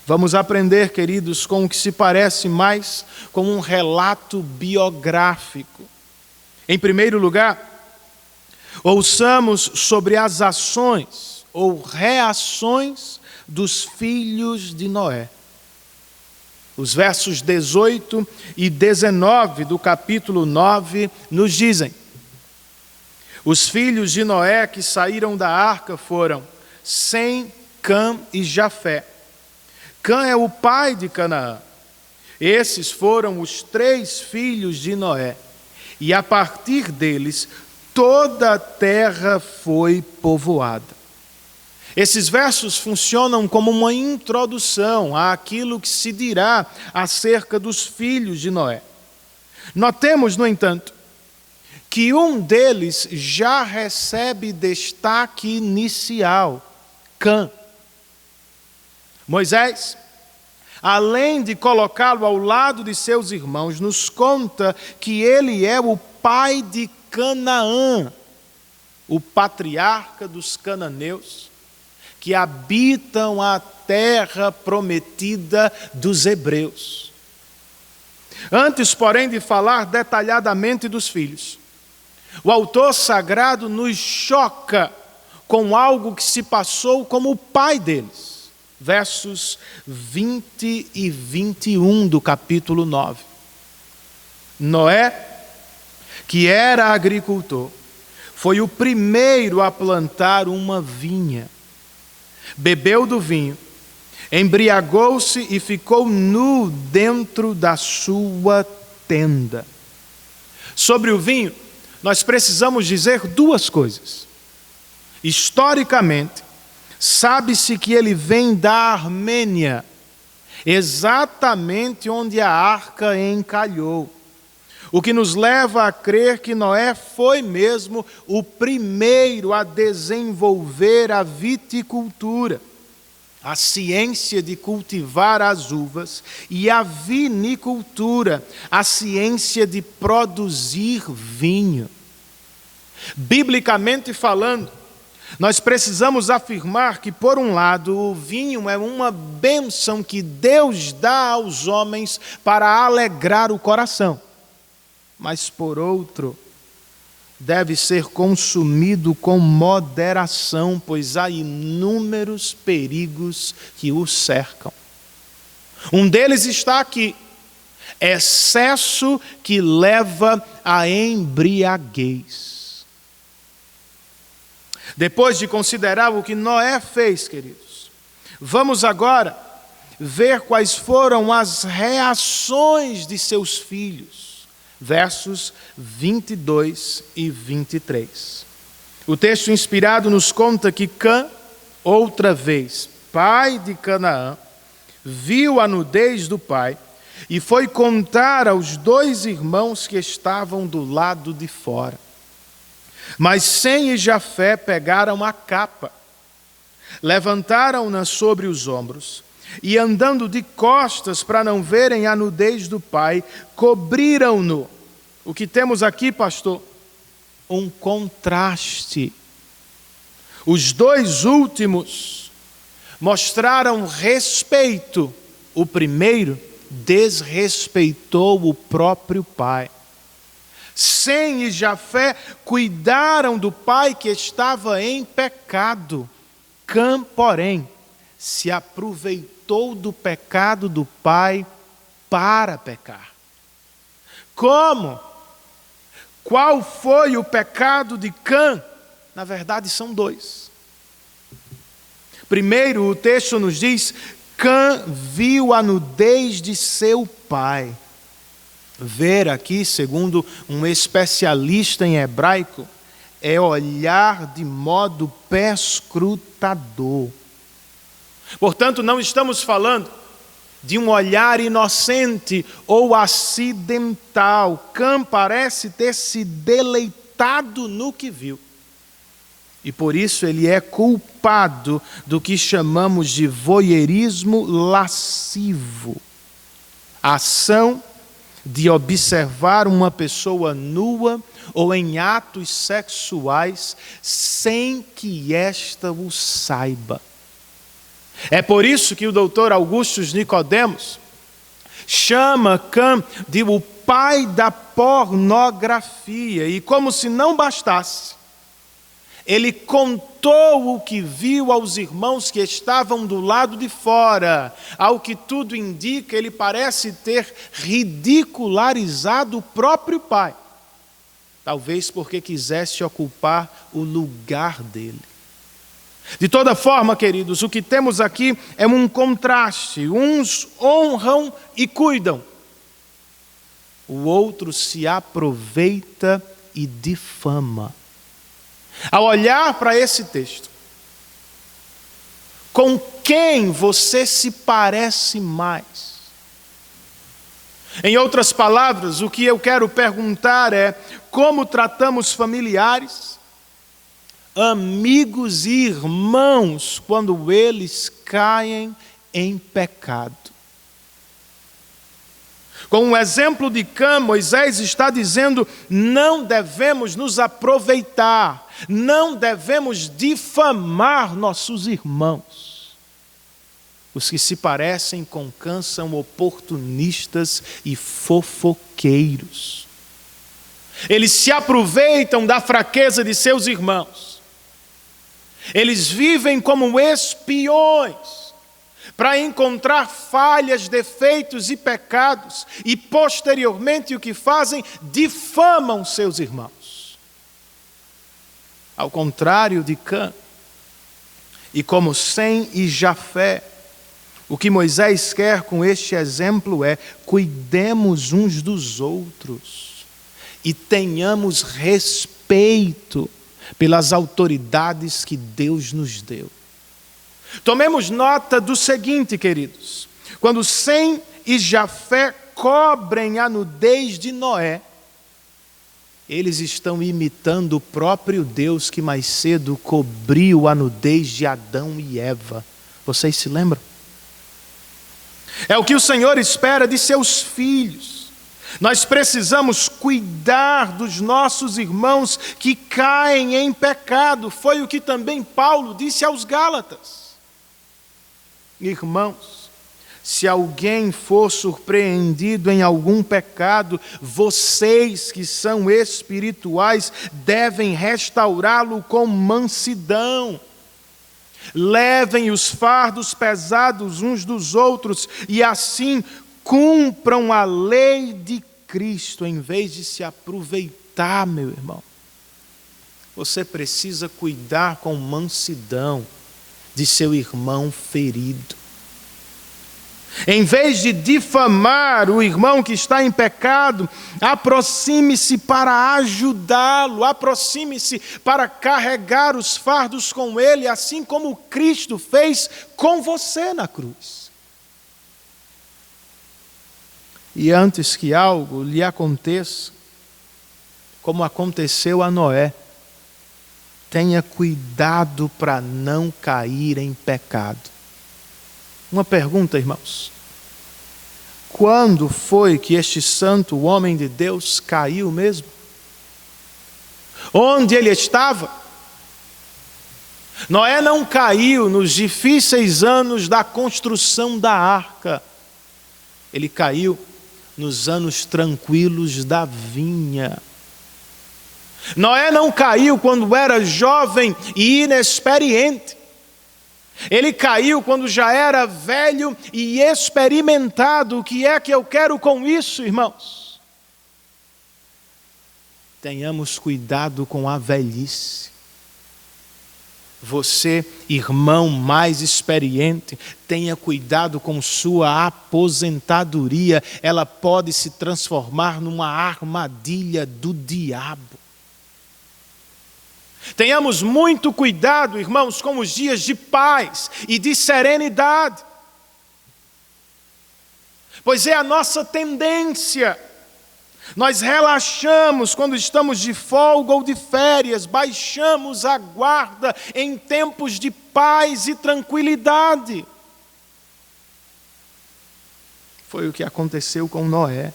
[SPEAKER 2] Vamos aprender, queridos, com o que se parece mais com um relato biográfico. Em primeiro lugar, ouçamos sobre as ações ou reações dos filhos de Noé. Os versos 18 e 19 do capítulo 9 nos dizem: os filhos de Noé que saíram da arca foram Sem, Cã e Jafé. Cã é o pai de Canaã. Esses foram os 3 filhos de Noé. E a partir deles, toda a terra foi povoada. Esses versos funcionam como uma introdução àquilo que se dirá acerca dos filhos de Noé. Notemos, no entanto, que um deles já recebe destaque inicial: Cã. Moisés, além de colocá-lo ao lado de seus irmãos, nos conta que ele é o pai de Canaã, o patriarca dos cananeus, que habitam a terra prometida dos hebreus. Antes, porém, de falar detalhadamente dos filhos, o autor sagrado nos choca com algo que se passou como o pai deles. Versos 20 e 21 do capítulo 9. Noé, que era agricultor, foi o primeiro a plantar uma vinha. Bebeu do vinho, embriagou-se e ficou nu dentro da sua tenda. Sobre o vinho, nós precisamos dizer 2 coisas. Historicamente, sabe-se que ele vem da Armênia, exatamente onde a arca encalhou. O que nos leva a crer que Noé foi mesmo o primeiro a desenvolver a viticultura. a ciência de cultivar as uvas, e a vinicultura, a ciência de produzir vinho. Biblicamente falando, nós precisamos afirmar que, por um lado, o vinho é uma bênção que Deus dá aos homens para alegrar o coração, mas, por outro, deve ser consumido com moderação, pois há inúmeros perigos que o cercam. Um deles está aqui: excesso que leva à embriaguez. Depois de considerar o que Noé fez, queridos, vamos agora ver quais foram as reações de seus filhos. Versos 22 e 23. O texto inspirado nos conta que Cã, outra vez, pai de Canaã, viu a nudez do pai e foi contar aos 2 irmãos que estavam do lado de fora. Mas Sem e Jafé pegaram a capa, levantaram-na sobre os ombros e, andando de costas para não verem a nudez do pai, cobriram-no. O que temos aqui, pastor? Um contraste. Os 2 últimos mostraram respeito. O primeiro desrespeitou o próprio pai. Sem e Jafé cuidaram do pai que estava em pecado. Cã, porém, se aproveitou do pecado do pai para pecar. Como? Qual foi o pecado de Cã? Na verdade, são 2. Primeiro, o texto nos diz: Cã viu a nudez de seu pai. Ver aqui, segundo um especialista em hebraico, é olhar de modo perscrutador. Portanto, não estamos falando de um olhar inocente ou acidental. Cã parece ter se deleitado no que viu. E por isso ele é culpado do que chamamos de voyeurismo lascivo. A ação de observar uma pessoa nua ou em atos sexuais sem que esta o saiba. É por isso que o doutor Augustus Nicodemos chama Cã de o pai da pornografia. E como se não bastasse, ele contou o que viu aos irmãos que estavam do lado de fora. Ao que tudo indica, ele parece ter ridicularizado o próprio pai. Talvez porque quisesse ocupar o lugar dele. De toda forma, queridos, o que temos aqui é um contraste. Uns honram e cuidam. O outro se aproveita e difama. Ao olhar para esse texto, com quem você se parece mais? Em outras palavras, o que eu quero perguntar é: como tratamos familiares, amigos e irmãos quando eles caem em pecado? Com o exemplo de Cã, Moisés está dizendo: não devemos nos aproveitar, não devemos difamar nossos irmãos. Os que se parecem com Cã são oportunistas e fofoqueiros. Eles se aproveitam da fraqueza de seus irmãos. Eles vivem como espiões para encontrar falhas, defeitos e pecados, e posteriormente o que fazem? Difamam seus irmãos. Ao contrário de Cã, e como Sem e Jafé, o que Moisés quer com este exemplo é: cuidemos uns dos outros e tenhamos respeito pelas autoridades que Deus nos deu. Tomemos nota do seguinte, queridos: quando Sem e Jafé cobrem a nudez de Noé, eles estão imitando o próprio Deus que mais cedo cobriu a nudez de Adão e Eva. Vocês se lembram? É o que o Senhor espera de seus filhos. Nós precisamos cuidar dos nossos irmãos que caem em pecado. Foi o que também Paulo disse aos Gálatas. Irmãos, se alguém for surpreendido em algum pecado, vocês que são espirituais devem restaurá-lo com mansidão. Levem os fardos pesados uns dos outros e assim cumpram a lei de Cristo, em vez de se aproveitar, meu irmão. Você precisa cuidar com mansidão de seu irmão ferido. Em vez de difamar o irmão que está em pecado, aproxime-se para ajudá-lo, aproxime-se para carregar os fardos com ele, assim como Cristo fez com você na cruz. E antes que algo lhe aconteça, como aconteceu a Noé, tenha cuidado para não cair em pecado. Uma pergunta, irmãos. Quando foi que este santo homem de Deus caiu mesmo? Onde ele estava? Noé não caiu nos difíceis anos da construção da arca. Ele caiu nos anos tranquilos da vinha. Noé não caiu quando era jovem e inexperiente. Ele caiu quando já era velho e experimentado. O que é que eu quero com isso, irmãos? Tenhamos cuidado com a velhice. Você, irmão mais experiente, tenha cuidado com sua aposentadoria. Ela pode se transformar numa armadilha do diabo. Tenhamos muito cuidado, irmãos, com os dias de paz e de serenidade. Pois é a nossa tendência. Nós relaxamos quando estamos de folga ou de férias, baixamos a guarda em tempos de paz e tranquilidade. Foi o que aconteceu com Noé.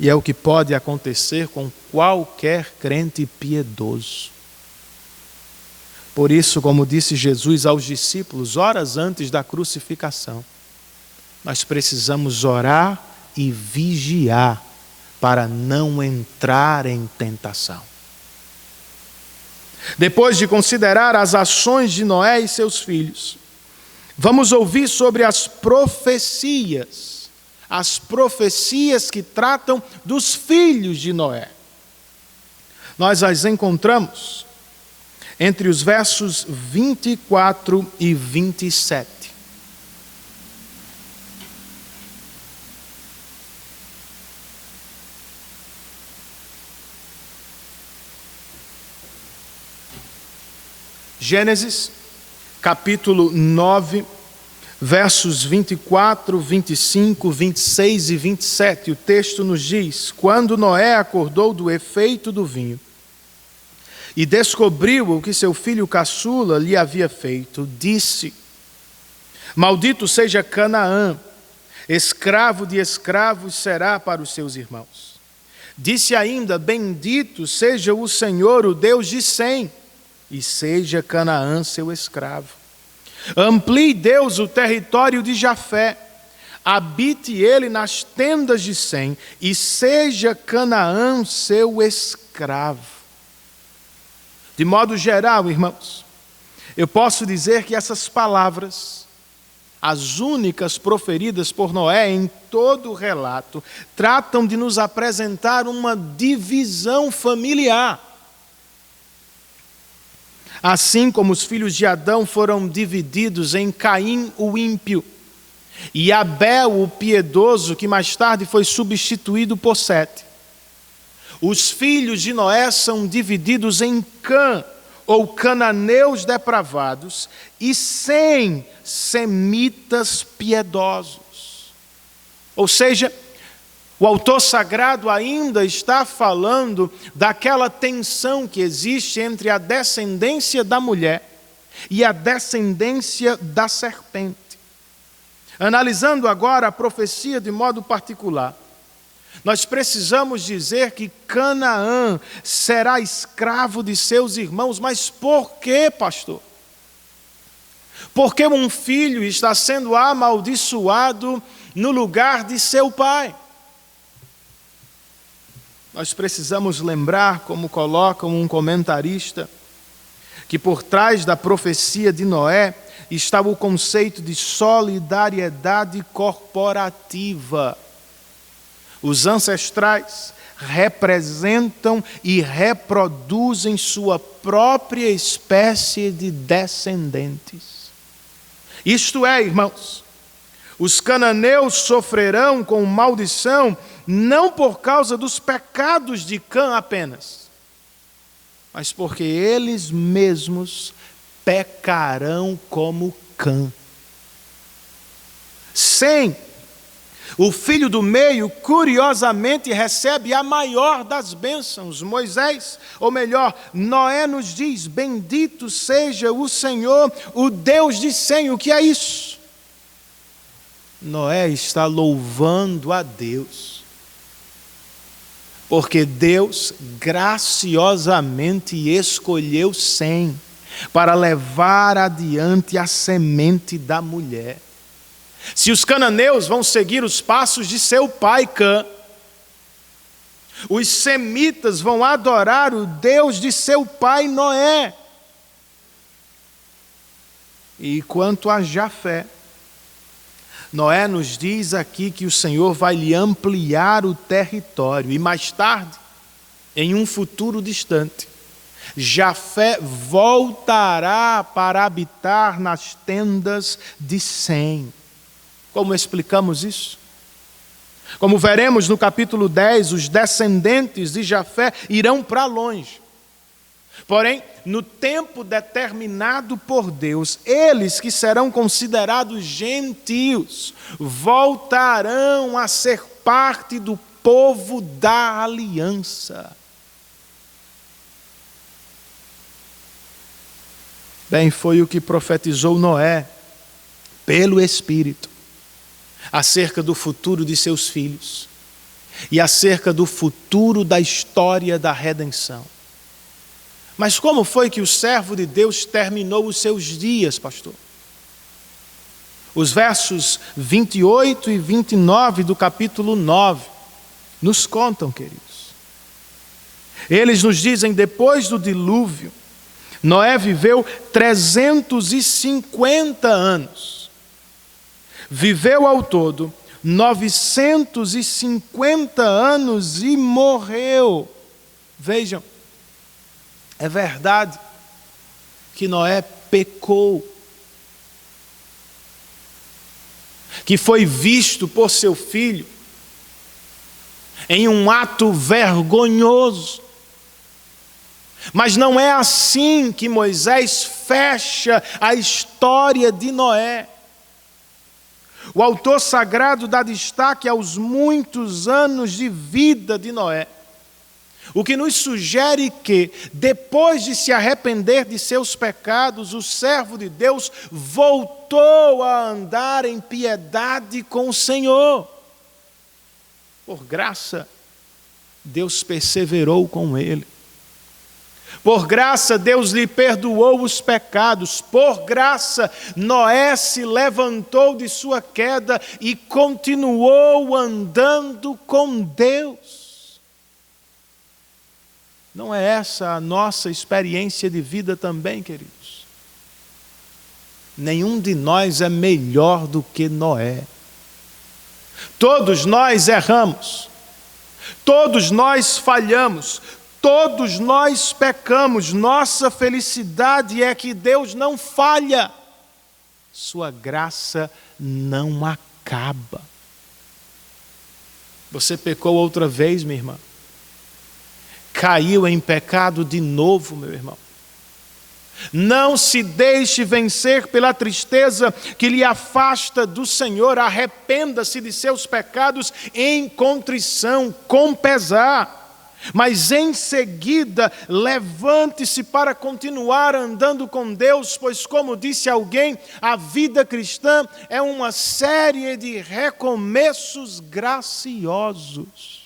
[SPEAKER 2] E é o que pode acontecer com qualquer crente piedoso. Por isso, como disse Jesus aos discípulos, horas antes da crucificação, nós precisamos orar e vigiar para não entrar em tentação. Depois de considerar as ações de Noé e seus filhos, vamos ouvir sobre as profecias que tratam dos filhos de Noé. Nós as encontramos entre os versos 24 e 27. Gênesis, capítulo 9, versos 24, 25, 26 e 27, o texto nos diz: quando Noé acordou do efeito do vinho e descobriu o que seu filho caçula lhe havia feito, disse: maldito seja Canaã, escravo de escravos será para os seus irmãos. Disse ainda: bendito seja o Senhor, o Deus de Sem, e seja Canaã seu escravo. Amplie Deus o território de Jafé, habite ele nas tendas de Sem, e seja Canaã seu escravo. De modo geral, irmãos, eu posso dizer que essas palavras, as únicas proferidas por Noé em todo o relato, tratam de nos apresentar uma divisão familiar. Assim como os filhos de Adão foram divididos em Caim, o ímpio, e Abel, o piedoso, que mais tarde foi substituído por Sete. Os filhos de Noé são divididos em Cã, ou cananeus depravados, e Sem, semitas piedosos. Ou seja, o autor sagrado ainda está falando daquela tensão que existe entre a descendência da mulher e a descendência da serpente. Analisando agora a profecia de modo particular, nós precisamos dizer que Canaã será escravo de seus irmãos. Mas por quê, pastor? Porque um filho está sendo amaldiçoado no lugar de seu pai. Nós precisamos lembrar, como coloca um comentarista, que por trás da profecia de Noé estava o conceito de solidariedade corporativa. Os ancestrais representam e reproduzem sua própria espécie de descendentes. Isto é, irmãos, os cananeus sofrerão com maldição não por causa dos pecados de Cã apenas, mas porque eles mesmos pecarão como Cã. Sem o filho do meio, curiosamente, recebe a maior das bênçãos. Moisés, ou melhor, Noé nos diz: bendito seja o Senhor, o Deus de Sem. O que é isso? Noé está louvando a Deus, porque Deus graciosamente escolheu Sem para levar adiante a semente da mulher. Se os cananeus vão seguir os passos de seu pai Cã, os semitas vão adorar o Deus de seu pai Noé. E quanto a Jafé, Noé nos diz aqui que o Senhor vai lhe ampliar o território, e mais tarde, em um futuro distante, Jafé voltará para habitar nas tendas de Sem. Como explicamos isso? Como veremos no capítulo 10, os descendentes de Jafé irão para longe. Porém, no tempo determinado por Deus, eles que serão considerados gentios voltarão a ser parte do povo da aliança. Bem, foi o que profetizou Noé pelo Espírito acerca do futuro de seus filhos e acerca do futuro da história da redenção. Mas como foi que o servo de Deus terminou os seus dias, pastor? Os versos 28 e 29 do capítulo 9 nos contam, queridos. Eles nos dizem: depois do dilúvio, Noé viveu 350 anos. Viveu ao todo 950 anos e morreu. Vejam, é verdade que Noé pecou, que foi visto por seu filho em um ato vergonhoso. Mas não é assim que Moisés fecha a história de Noé. O autor sagrado dá destaque aos muitos anos de vida de Noé, o que nos sugere que, depois de se arrepender de seus pecados, o servo de Deus voltou a andar em piedade com o Senhor. Por graça, Deus perseverou com ele. Por graça, Deus lhe perdoou os pecados. Por graça, Noé se levantou de sua queda e continuou andando com Deus. Não é essa a nossa experiência de vida também, queridos? Nenhum de nós é melhor do que Noé. Todos nós erramos. Todos nós falhamos. Todos nós pecamos. Nossa felicidade é que Deus não falha. Sua graça não acaba. Você pecou outra vez, minha irmã? Caiu em pecado de novo, meu irmão? Não se deixe vencer pela tristeza que lhe afasta do Senhor. Arrependa-se de seus pecados em contrição, com pesar. Mas em seguida, levante-se para continuar andando com Deus, pois, como disse alguém, a vida cristã é uma série de recomeços graciosos.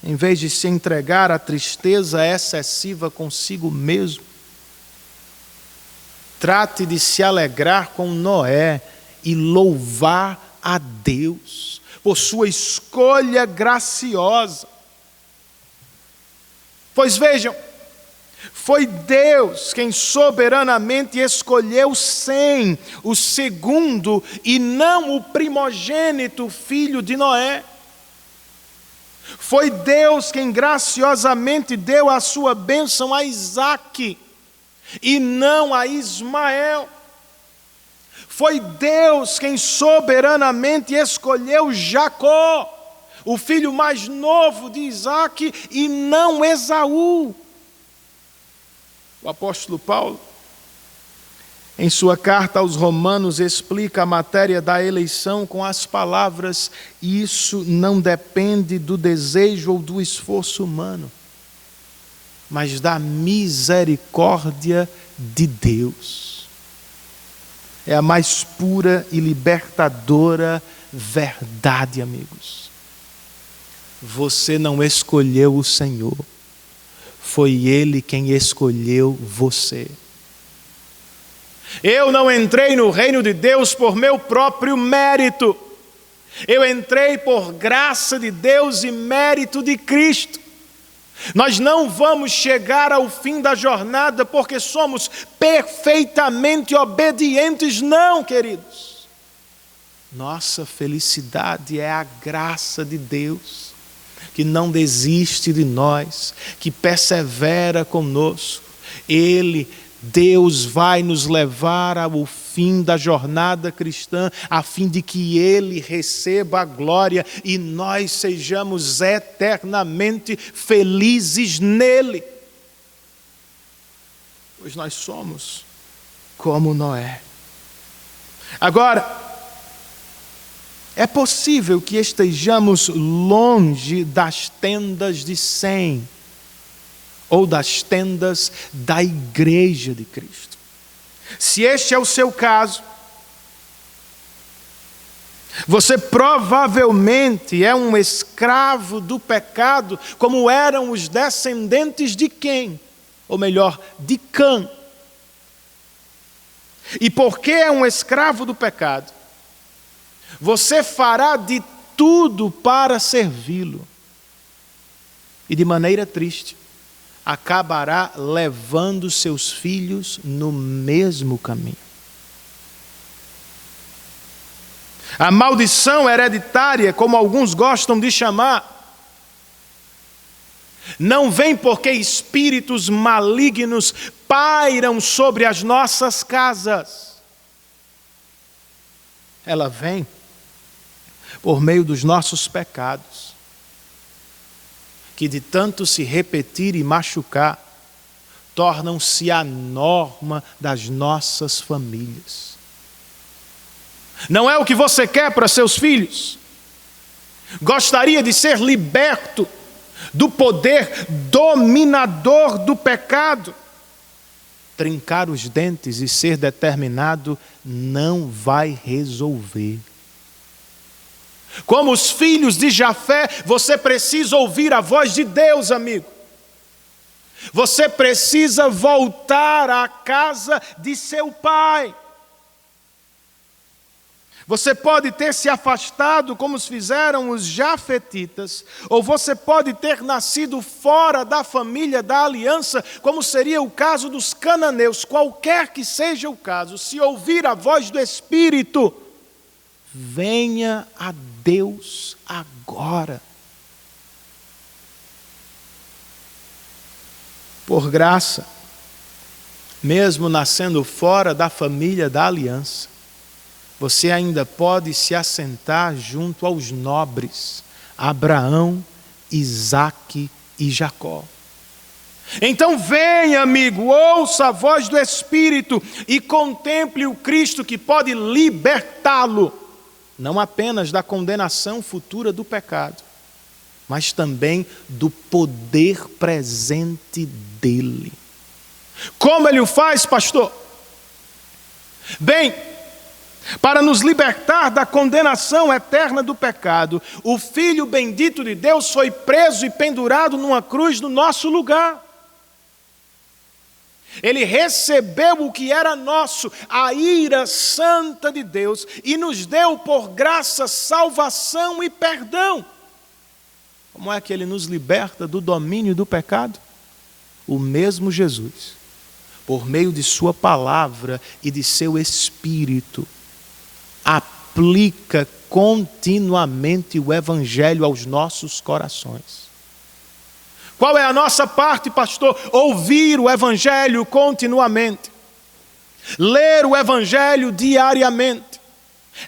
[SPEAKER 2] Em vez de se entregar à tristeza excessiva consigo mesmo, trate de se alegrar com Noé e louvar a Deus por sua escolha graciosa. Pois vejam, foi Deus quem soberanamente escolheu Sem, o segundo e não o primogênito filho de Noé. Foi Deus quem graciosamente deu a sua bênção a Isaque e não a Ismael. Foi Deus quem soberanamente escolheu Jacó, o filho mais novo de Isaque, e não Esaú. O apóstolo Paulo, em sua carta aos Romanos, explica a matéria da eleição com as palavras: isso não depende do desejo ou do esforço humano, mas da misericórdia de Deus. É a mais pura e libertadora verdade, amigos. Você não escolheu o Senhor, foi Ele quem escolheu você. Eu não entrei no reino de Deus por meu próprio mérito. Eu entrei por graça de Deus e mérito de Cristo. Nós não vamos chegar ao fim da jornada porque somos perfeitamente obedientes, não, queridos. Nossa felicidade é a graça de Deus, que não desiste de nós, que persevera conosco. Deus vai nos levar ao fim da jornada cristã, a fim de que Ele receba a glória e nós sejamos eternamente felizes nele. Pois nós somos como Noé. Agora, é possível que estejamos longe das tendas de Sem, ou das tendas da igreja de Cristo. Se este é o seu caso, você provavelmente é um escravo do pecado, como eram os descendentes de Quem? Ou melhor, de Cã. E porque é um escravo do pecado, você fará de tudo para servi-lo. E de maneira triste, acabará levando seus filhos no mesmo caminho. A maldição hereditária, como alguns gostam de chamar, não vem porque espíritos malignos pairam sobre as nossas casas. Ela vem por meio dos nossos pecados, que de tanto se repetir e machucar, tornam-se a norma das nossas famílias. Não é o que você quer para seus filhos? Gostaria de ser liberto do poder dominador do pecado? Trincar os dentes e ser determinado não vai resolver. Como os filhos de Jafé, você precisa ouvir a voz de Deus, amigo. Você precisa voltar à casa de seu pai. Você pode ter se afastado, como fizeram os jafetitas, ou você pode ter nascido fora da família da aliança, como seria o caso dos cananeus. Qualquer que seja o caso, se ouvir a voz do Espírito, venha a Deus agora. Por graça, mesmo nascendo fora da família da aliança, você ainda pode se assentar junto aos nobres Abraão, Isaque e Jacó. Então venha, amigo, ouça a voz do Espírito e contemple o Cristo que pode libertá-lo não apenas da condenação futura do pecado, mas também do poder presente dele. Como ele o faz, pastor? Bem, para nos libertar da condenação eterna do pecado, o Filho bendito de Deus foi preso e pendurado numa cruz no nosso lugar. Ele recebeu o que era nosso, a ira santa de Deus, e nos deu por graça salvação e perdão. Como é que ele nos liberta do domínio do pecado? O mesmo Jesus, por meio de sua palavra e de seu Espírito, aplica continuamente o Evangelho aos nossos corações. Qual é a nossa parte, pastor? Ouvir o Evangelho continuamente, ler o Evangelho diariamente,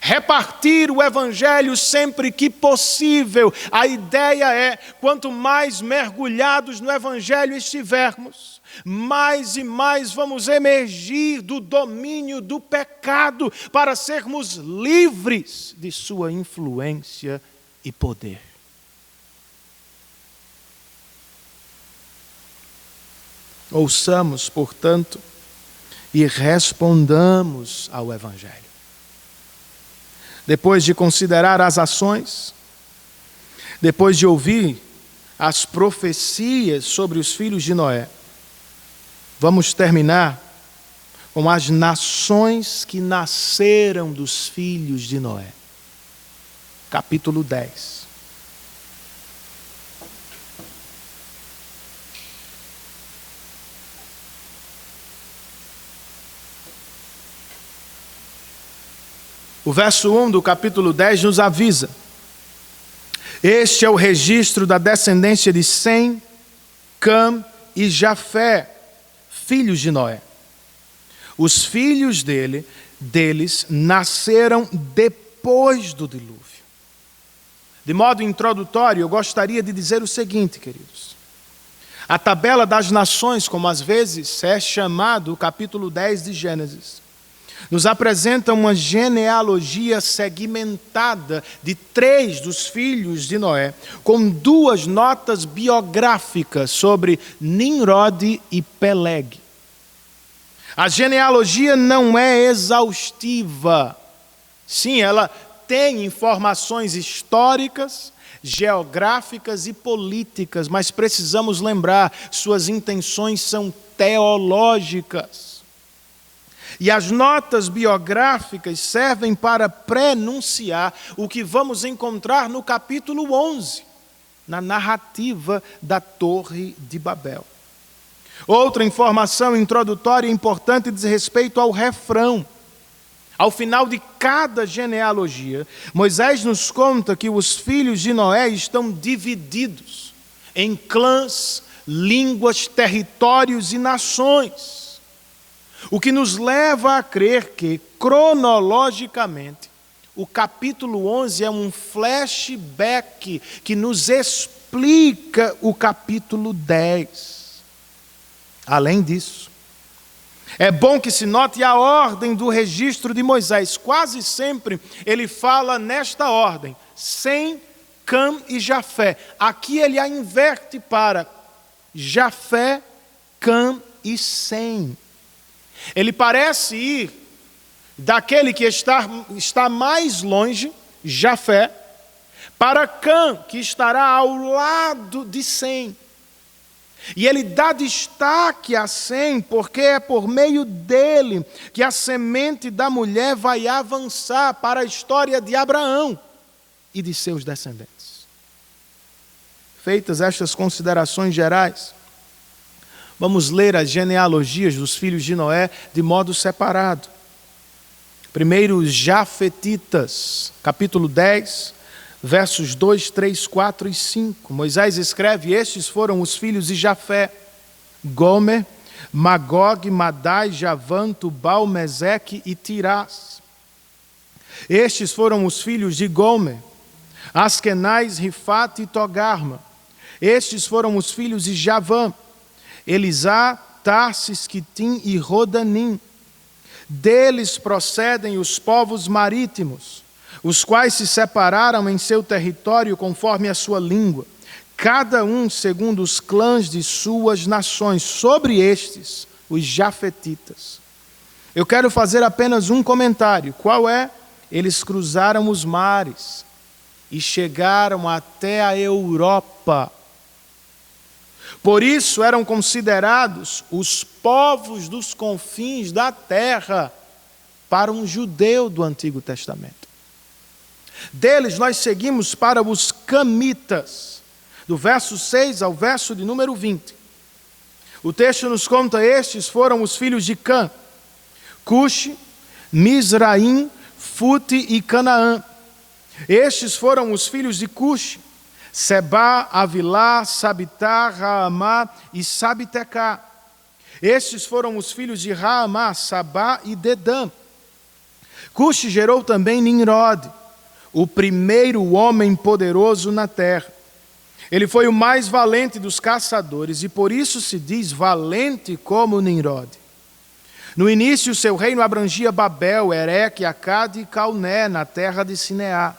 [SPEAKER 2] repartir o Evangelho sempre que possível. A ideia é, quanto mais mergulhados no Evangelho estivermos, mais e mais vamos emergir do domínio do pecado para sermos livres de sua influência e poder. Ouçamos, portanto, e respondamos ao Evangelho. Depois de considerar as ações, depois de ouvir as profecias sobre os filhos de Noé, vamos terminar com as nações que nasceram dos filhos de Noé. Capítulo 10. O verso 1 do capítulo 10 nos avisa: este é o registro da descendência de Sem, Cam e Jafé, filhos de Noé. Os filhos deles nasceram depois do dilúvio. De modo introdutório, eu gostaria de dizer o seguinte, queridos. A tabela das nações, como às vezes é chamado o capítulo 10 de Gênesis, nos apresenta uma genealogia segmentada de 3 dos filhos de Noé, com 2 notas biográficas sobre Nimrod e Peleg. A genealogia não é exaustiva. Sim, ela tem informações históricas, geográficas e políticas, mas precisamos lembrar, suas intenções são teológicas. E as notas biográficas servem para prenunciar o que vamos encontrar no capítulo 11, na narrativa da Torre de Babel. Outra informação introdutória importante diz respeito ao refrão. Ao final de cada genealogia, Moisés nos conta que os filhos de Noé estão divididos em clãs, línguas, territórios e nações. O que nos leva a crer que, cronologicamente, o capítulo 11 é um flashback que nos explica o capítulo 10. Além disso, é bom que se note a ordem do registro de Moisés. Quase sempre ele fala nesta ordem: Sem, Cam e Jafé. Aqui ele a inverte para Jafé, Cam e Sem. Ele parece ir daquele que está mais longe, Jafé, para Cam, que estará ao lado de Sem. E ele dá destaque a Sem, porque é por meio dele que a semente da mulher vai avançar para a história de Abraão e de seus descendentes. Feitas estas considerações gerais, vamos ler as genealogias dos filhos de Noé de modo separado. Primeiro, os Jafetitas, capítulo 10, versos 2, 3, 4 e 5. Moisés escreve: estes foram os filhos de Jafé: Gomer, Magog, Madai, Javã, Tubal, Meseque e Tirás. Estes foram os filhos de Gomer: Askenaz, Rifate e Togarma. Estes foram os filhos de Javã: Elisá, Tarsis, Quitim e Rodanim. Deles procedem os povos marítimos: os quais se separaram em seu território conforme a sua língua, cada um segundo os clãs de suas nações, sobre estes, os jafetitas. Eu quero fazer apenas um comentário. Qual é? Eles cruzaram os mares e chegaram até a Europa. Por isso eram considerados os povos dos confins da terra para um judeu do Antigo Testamento. Deles nós seguimos para os camitas, do verso 6 ao verso de número 20. O texto nos conta: estes foram os filhos de Cã: Cuxi, Mizraim, Fute e Canaã. Estes foram os filhos de Cuxi: Sebá, Avilá, Sabitá, Raamá e Sabitecá. Estes foram os filhos de Raamá, Sabá e Dedã. Cuxi gerou também Nimrod, o primeiro homem poderoso na terra. Ele foi o mais valente dos caçadores e por isso se diz valente como Nimrod. No início, seu reino abrangia Babel, Ereque, Acade e Calné, na terra de Sineá.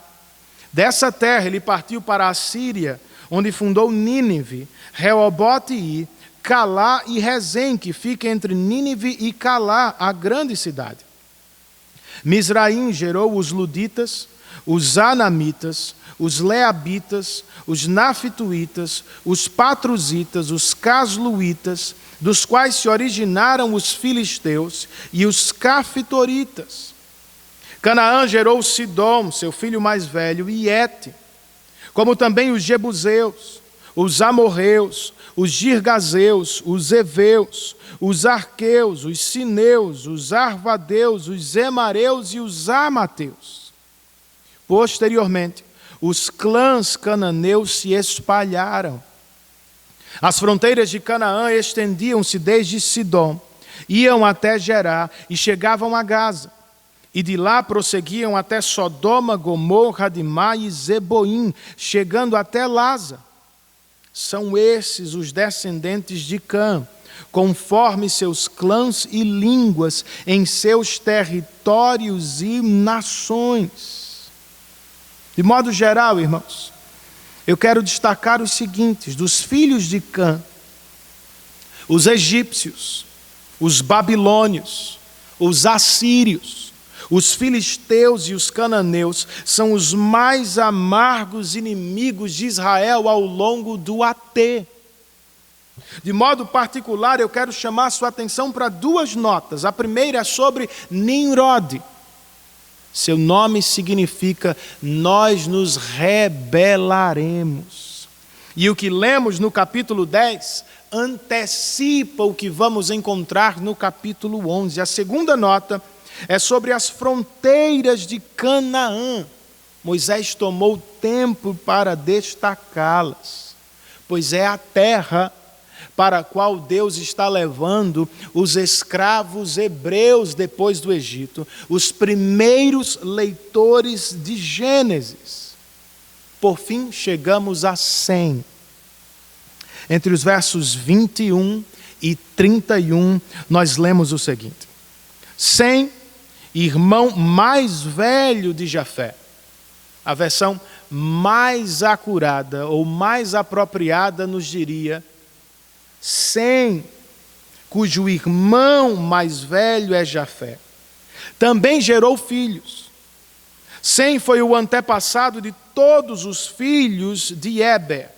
[SPEAKER 2] Dessa terra ele partiu para a Síria, onde fundou Nínive, Reobote-ir, Calá e Rezém, que fica entre Nínive e Calá, a grande cidade. Mizraim gerou os Luditas, os Anamitas, os Leabitas, os Naftuítas, os Patruzitas, os Casluítas, dos quais se originaram os filisteus, e os Cafitoritas. Canaã gerou Sidom, seu filho mais velho, e Et, como também os Jebuseus, os Amorreus, os Girgazeus, os Eveus, os Arqueus, os Sineus, os Arvadeus, os Emareus e os Amateus. Posteriormente, os clãs cananeus se espalharam. As fronteiras de Canaã estendiam-se desde Sidom, iam até Gerá e chegavam a Gaza. E de lá prosseguiam até Sodoma, Gomorra, Adimá e Zeboim, chegando até Laza. São esses os descendentes de Cã, conforme seus clãs e línguas, em seus territórios e nações. De modo geral, irmãos, eu quero destacar os seguintes: dos filhos de Cã, os egípcios, os babilônios, os assírios, os filisteus e os cananeus são os mais amargos inimigos de Israel ao longo do AT. De modo particular, eu quero chamar sua atenção para duas notas. A primeira é sobre Nimrod. Seu nome significa nós nos rebelaremos. E o que lemos no capítulo 10 antecipa o que vamos encontrar no capítulo 11. A segunda nota é sobre as fronteiras de Canaã. Moisés tomou tempo para destacá-las, pois é a terra para a qual Deus está levando os escravos hebreus depois do Egito, os primeiros leitores de Gênesis. Por fim, chegamos a Sem. Entre os versos 21 e 31, nós lemos o seguinte: Sem, irmão mais velho de Jafé. A versão mais acurada ou mais apropriada nos diria Sem, cujo irmão mais velho é Jafé. Também gerou filhos. Sem foi o antepassado de todos os filhos de Eber.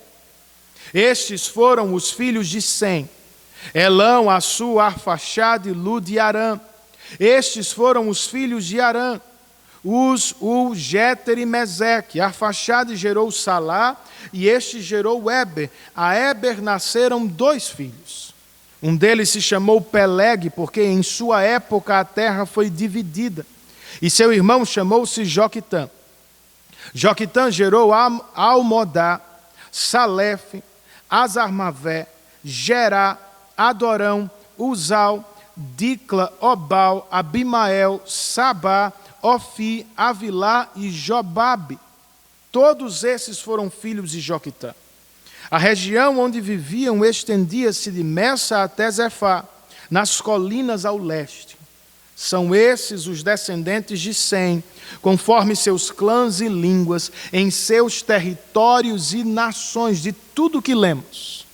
[SPEAKER 2] Estes foram os filhos de Sem: Elão, Assu, Arfaxade, Lud e Arã. Estes foram os filhos de Arã: Uz, Ul, Jéter e Meseque. Arfaxade gerou Salá, e este gerou Eber. A Eber nasceram 2 filhos. Um deles se chamou Peleg, porque em sua época a terra foi dividida. E seu irmão chamou-se Joquitã. Joquitã gerou Almodá, Salefe, Azarmavé, Gerá, Adorão, Uzal, Dicla, Obal, Abimael, Sabá, Ofi, Avilá e Jobabe. Todos esses foram filhos de Joquitã. A região onde viviam estendia-se de Messa até Zefá, nas colinas ao leste.
[SPEAKER 5] São esses os descendentes de Sem, conforme seus clãs e línguas, em seus territórios e nações. De tudo que lemos,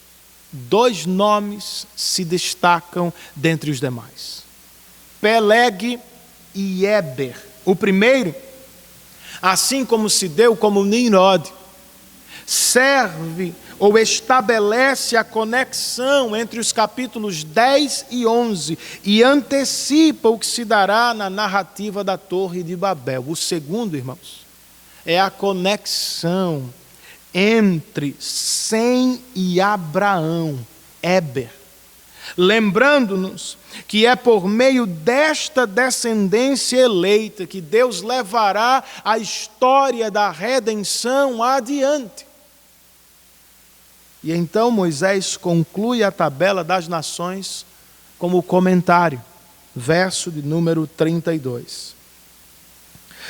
[SPEAKER 5] 2 nomes se destacam dentre os demais: Peleg e Éber. O primeiro, assim como se deu como Nimrod, serve ou estabelece a conexão entre os capítulos 10 e 11 e antecipa o que se dará na narrativa da Torre de Babel. O segundo, irmãos, é a conexão entre Sem e Abraão, Éber. Lembrando-nos que é por meio desta descendência eleita que Deus levará a história da redenção adiante. E então Moisés conclui a tabela das nações como comentário, verso de número 32.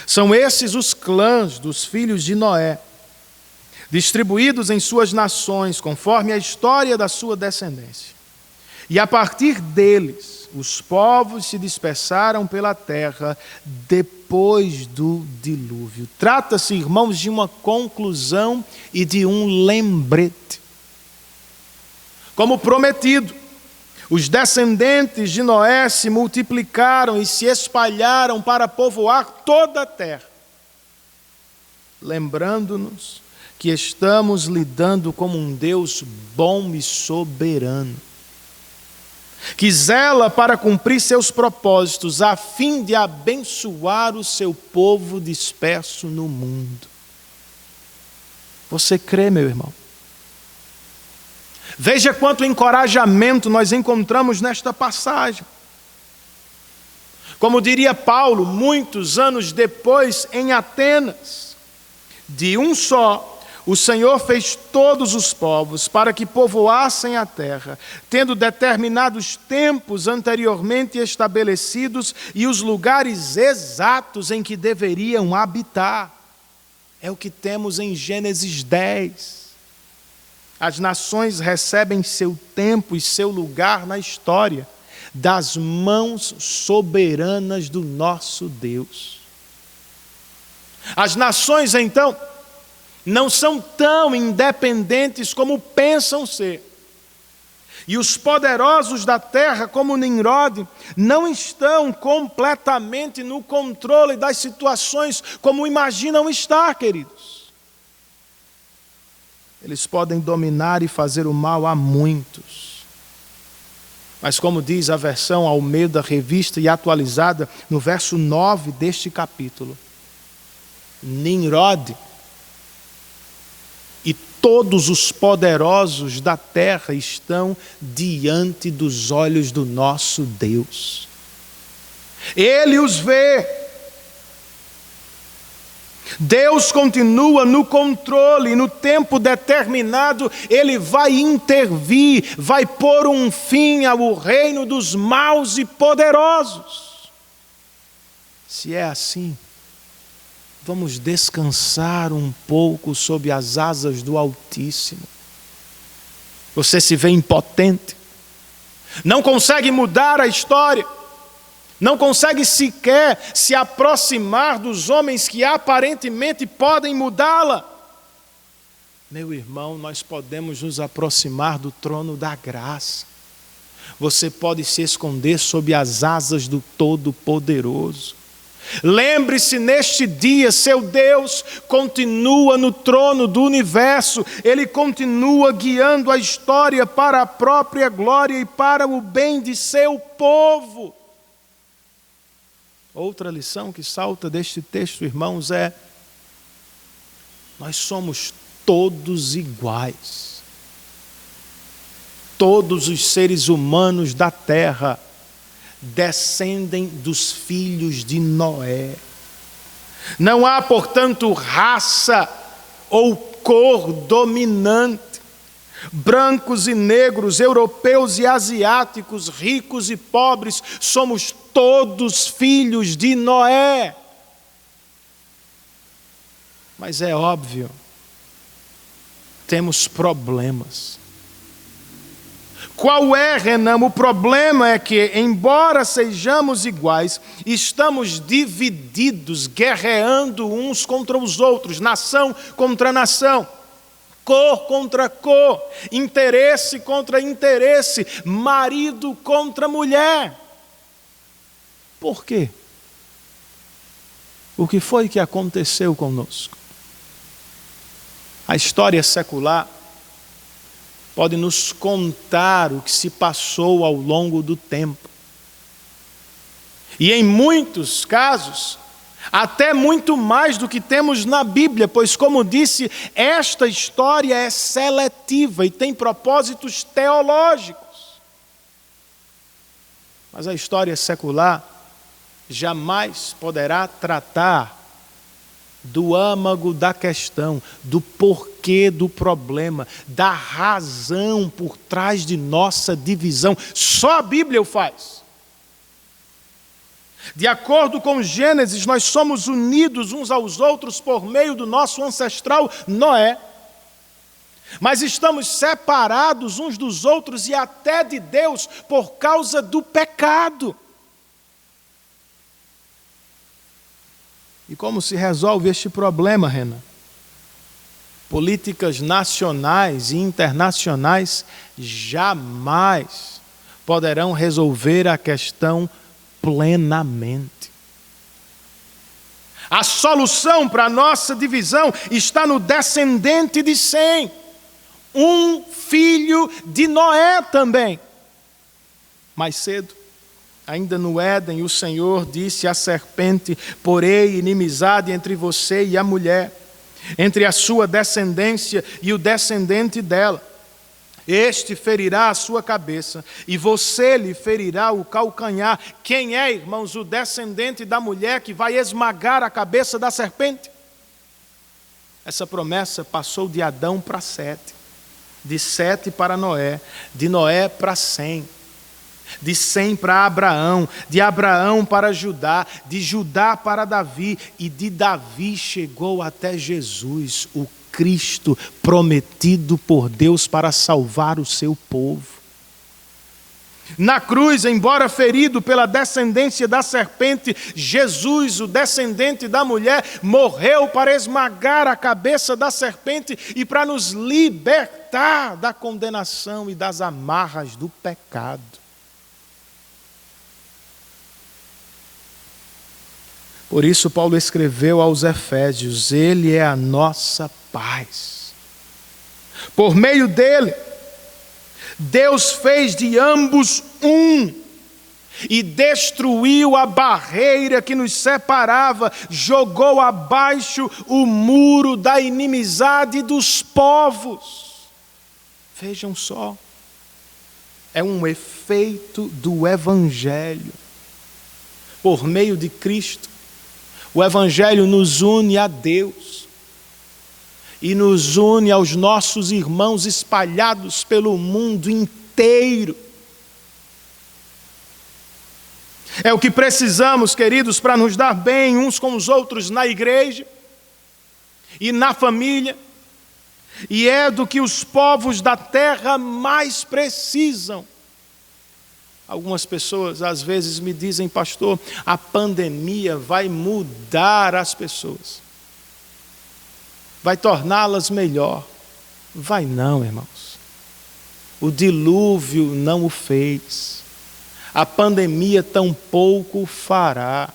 [SPEAKER 5] São esses os clãs dos filhos de Noé, distribuídos em suas nações, conforme a história da sua descendência. E a partir deles, os povos se dispersaram pela terra depois do dilúvio. Trata-se, irmãos, de uma conclusão e de um lembrete. Como prometido, os descendentes de Noé se multiplicaram e se espalharam para povoar toda a terra. Lembrando-nos que estamos lidando com um Deus bom e soberano, que zela para cumprir seus propósitos, a fim de abençoar o seu povo disperso no mundo. Você crê, meu irmão? Veja quanto encorajamento nós encontramos nesta passagem. Como diria Paulo, muitos anos depois, em Atenas, de um só, o Senhor fez todos os povos para que povoassem a terra, tendo determinados tempos anteriormente estabelecidos e os lugares exatos em que deveriam habitar. É o que temos em Gênesis 10. As nações recebem seu tempo e seu lugar na história, das mãos soberanas do nosso Deus. As nações, então, não são tão independentes como pensam ser. E os poderosos da terra, como Nimrod, não estão completamente no controle das situações como imaginam estar, queridos. Eles podem dominar e fazer o mal a muitos. Mas como diz a versão Almeida Revista e Atualizada, no verso 9 deste capítulo, Nimrod e todos os poderosos da terra estão diante dos olhos do nosso Deus. Ele os vê. Deus continua no controle, e no tempo determinado Ele vai intervir, vai pôr um fim ao reino dos maus e poderosos. Se é assim, vamos descansar um pouco sob as asas do Altíssimo. Você se vê impotente, não consegue mudar a história, não consegue sequer se aproximar dos homens que aparentemente podem mudá-la. Meu irmão, nós podemos nos aproximar do trono da graça. Você pode se esconder sob as asas do Todo-Poderoso. Lembre-se, neste dia, seu Deus continua no trono do universo. Ele continua guiando a história para a própria glória e para o bem de seu povo. Outra lição que salta deste texto, irmãos, é: nós somos todos iguais. Todos os seres humanos da terra descendem dos filhos de Noé. Não há, portanto, raça ou cor dominante. Brancos e negros, europeus e asiáticos, ricos e pobres, somos todos filhos de Noé. Mas é óbvio, temos problemas. Qual é, Renan? O problema é que, embora sejamos iguais, estamos divididos, guerreando uns contra os outros, nação contra nação, cor contra cor, interesse contra interesse, marido contra mulher. Por quê? O que foi que aconteceu conosco? A história secular pode nos contar o que se passou ao longo do tempo. E em muitos casos, até muito mais do que temos na Bíblia, pois, como disse, esta história é seletiva e tem propósitos teológicos. Mas a história secular jamais poderá tratar do âmago da questão, do porquê do problema, da razão por trás de nossa divisão. Só a Bíblia o faz. De acordo com Gênesis, nós somos unidos uns aos outros por meio do nosso ancestral Noé. Mas estamos separados uns dos outros e até de Deus por causa do pecado. E como se resolve este problema, Renan? Políticas nacionais e internacionais jamais poderão resolver a questão plenamente. A solução para a nossa divisão está no descendente de Sem, um filho de Noé também. Mais cedo, ainda no Éden, o Senhor disse à serpente: porei inimizade entre você e a mulher, entre a sua descendência e o descendente dela. Este ferirá a sua cabeça e você lhe ferirá o calcanhar. Quem é, irmãos, o descendente da mulher que vai esmagar a cabeça da serpente? Essa promessa passou de Adão para Sete, de Sete para Noé, de Noé para Sem, de Sem para Abraão, de Abraão para Judá, de Judá para Davi, e de Davi chegou até Jesus, o Cristo prometido por Deus para salvar o seu povo. Na cruz, embora ferido pela descendência da serpente, Jesus, o descendente da mulher, morreu para esmagar a cabeça da serpente e para nos libertar da condenação e das amarras do pecado. Por isso Paulo escreveu aos Efésios: Ele é a nossa paz. Por meio dele, Deus fez de ambos um e destruiu a barreira que nos separava, jogou abaixo o muro da inimizade dos povos. Vejam só, é um efeito do Evangelho. Por meio de Cristo, o Evangelho nos une a Deus e nos une aos nossos irmãos espalhados pelo mundo inteiro. É o que precisamos, queridos, para nos dar bem uns com os outros na igreja e na família, e é do que os povos da terra mais precisam. Algumas pessoas às vezes me dizem: pastor, a pandemia vai mudar as pessoas, vai torná-las melhor. Vai não, irmãos. O dilúvio não o fez. A pandemia tampouco o fará.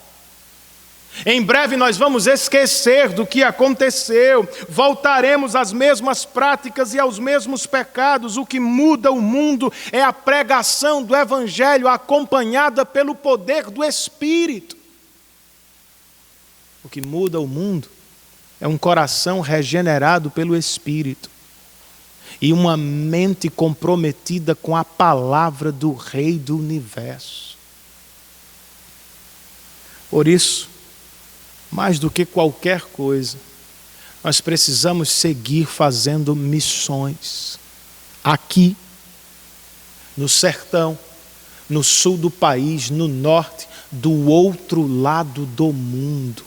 [SPEAKER 5] Em breve nós vamos esquecer do que aconteceu, voltaremos às mesmas práticas e aos mesmos pecados. O que muda o mundo é a pregação do Evangelho acompanhada pelo poder do Espírito. O que muda o mundo é um coração regenerado pelo Espírito e uma mente comprometida com a palavra do Rei do Universo. Por isso, mais do que qualquer coisa, nós precisamos seguir fazendo missões. Aqui, no sertão, no sul do país, no norte, do outro lado do mundo.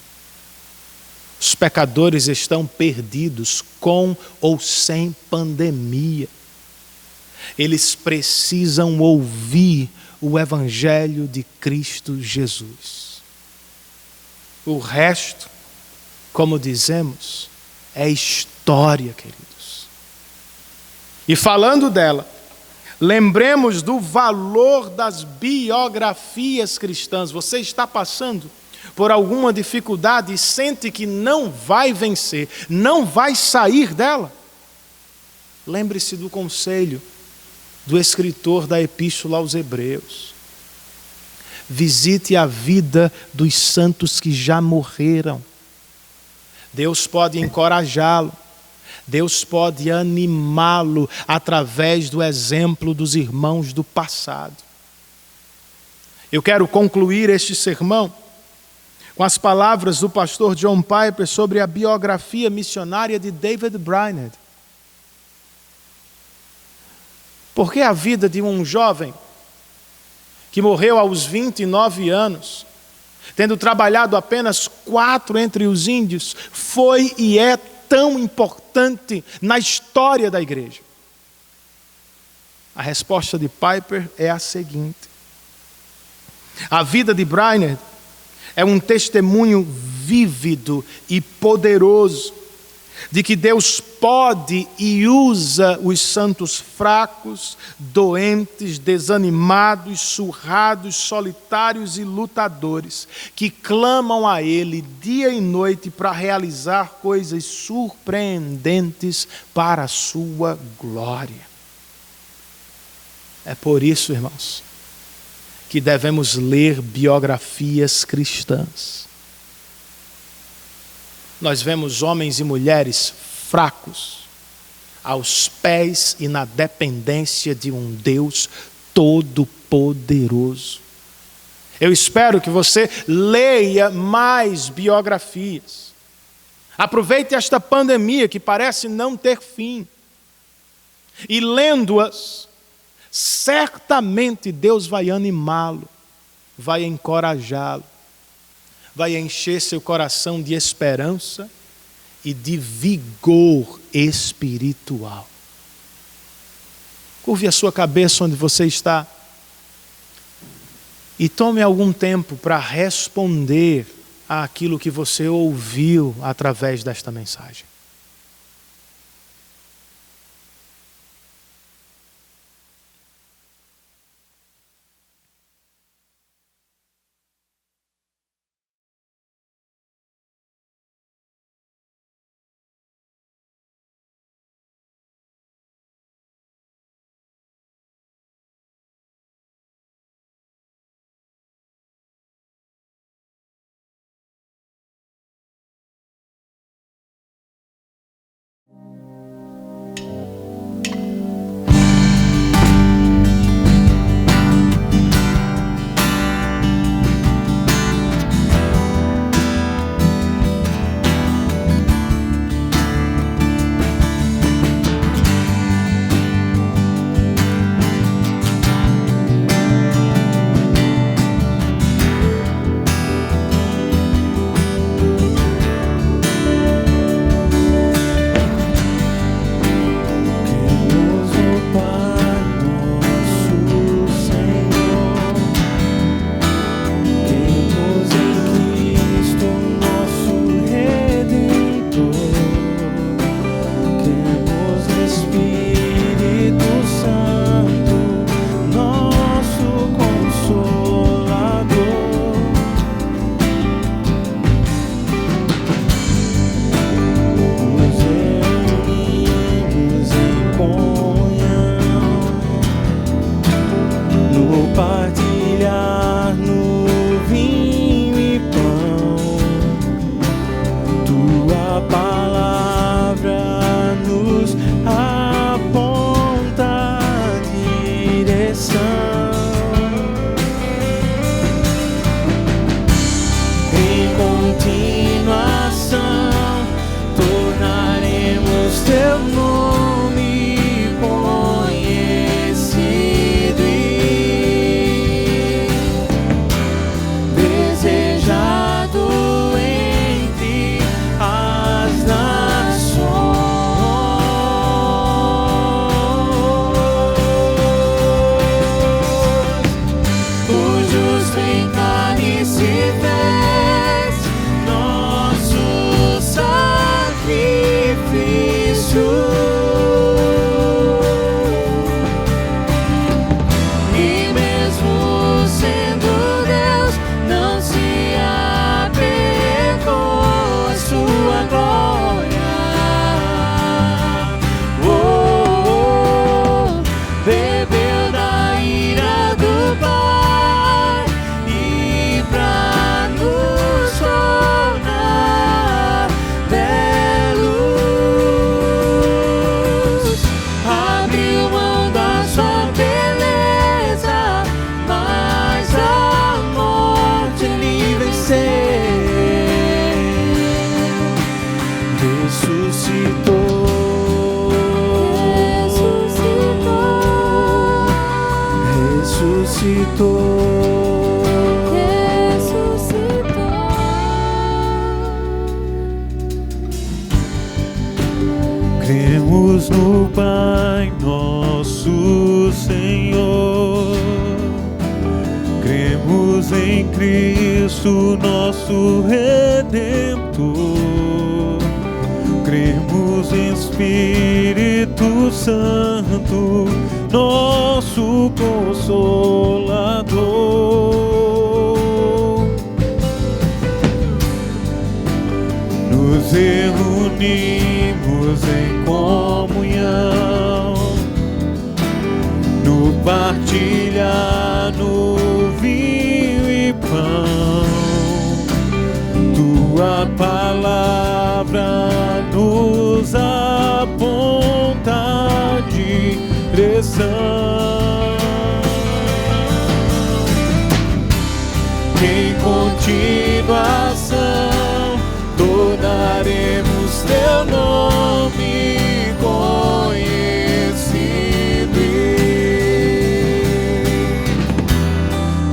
[SPEAKER 5] Os pecadores estão perdidos, com ou sem pandemia. Eles precisam ouvir o Evangelho de Cristo Jesus. O resto, como dizemos, é história, queridos. E falando dela, lembremos do valor das biografias cristãs. Você está passando por alguma dificuldade e sente que não vai vencer, não vai sair dela? Lembre-se do conselho do escritor da Epístola aos Hebreus. Visite a vida dos santos que já morreram. Deus pode encorajá-lo. Deus pode animá-lo através do exemplo dos irmãos do passado. Eu quero concluir este sermão com as palavras do pastor John Piper sobre a biografia missionária de David Brainerd. Porque a vida de um jovem que morreu aos 29 anos, tendo trabalhado apenas 4 entre os índios, foi e é tão importante na história da igreja? A resposta de Piper é a seguinte: a vida de Brainerd é um testemunho vívido e poderoso de que Deus pode e usa os santos fracos, doentes, desanimados, surrados, solitários e lutadores, que clamam a Ele dia e noite para realizar coisas surpreendentes para a sua glória. É por isso, irmãos, que devemos ler biografias cristãs. Nós vemos homens e mulheres fracos, aos pés e na dependência de um Deus todo-poderoso. Eu espero que você leia mais biografias. Aproveite esta pandemia que parece não ter fim. E lendo-as, certamente Deus vai animá-lo, vai encorajá-lo, vai encher seu coração de esperança e de vigor espiritual. Curve a sua cabeça onde você está e tome algum tempo para responder àquilo que você ouviu através desta mensagem.
[SPEAKER 4] Cremos no Pai nosso Senhor, cremos em Cristo nosso Redentor, cremos em Espírito Santo, nosso Consolador. Nos reunimos em comunhão, no partilhar, no vinho e pão. Tua palavra nos aponta a direção. Em continuação tornaremos teu nome conhecido e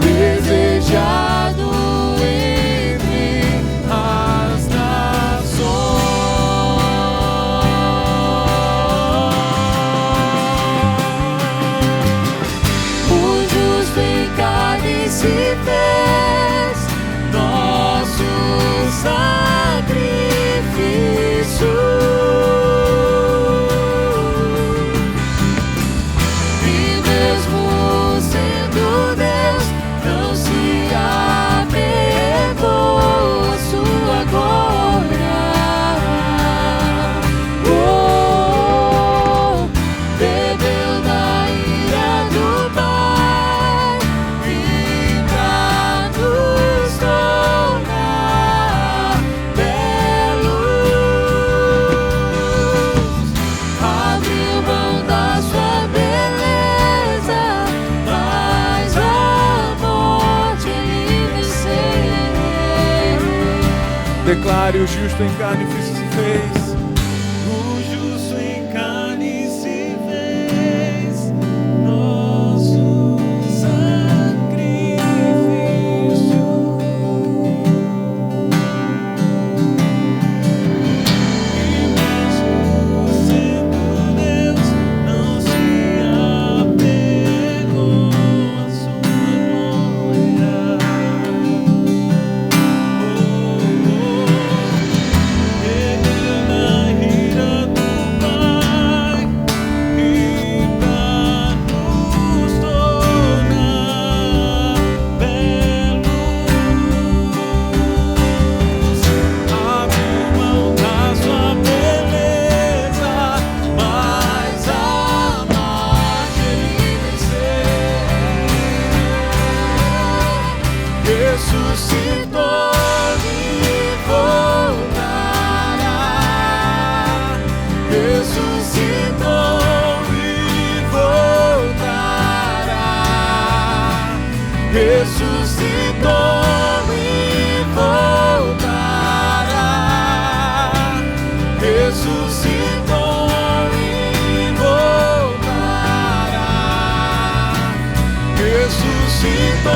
[SPEAKER 4] desejado entre as nações. O justo em carne se fez nosso sacrifício, e mesmo sendo Deus, não se apegou à sua glória. Bebeu da ira do Pai e pra nos tornar belos, abriu mão da sua beleza, mas a morte ele venceu.
[SPEAKER 1] Declare: o justo em carne se fez.
[SPEAKER 4] O justo em carne se fez nosso sacrifício. E mesmo sendo Deus, não se apegou à sua glória. Bebeu da ira do Pai e pra nos tornar belos, abriu mão da sua beleza, mas a morte ele venceu. Ressuscitou e voltará. Ressuscitou e voltará. Ressuscitou e voltará. Ressuscitou e voltará. Ressuscitou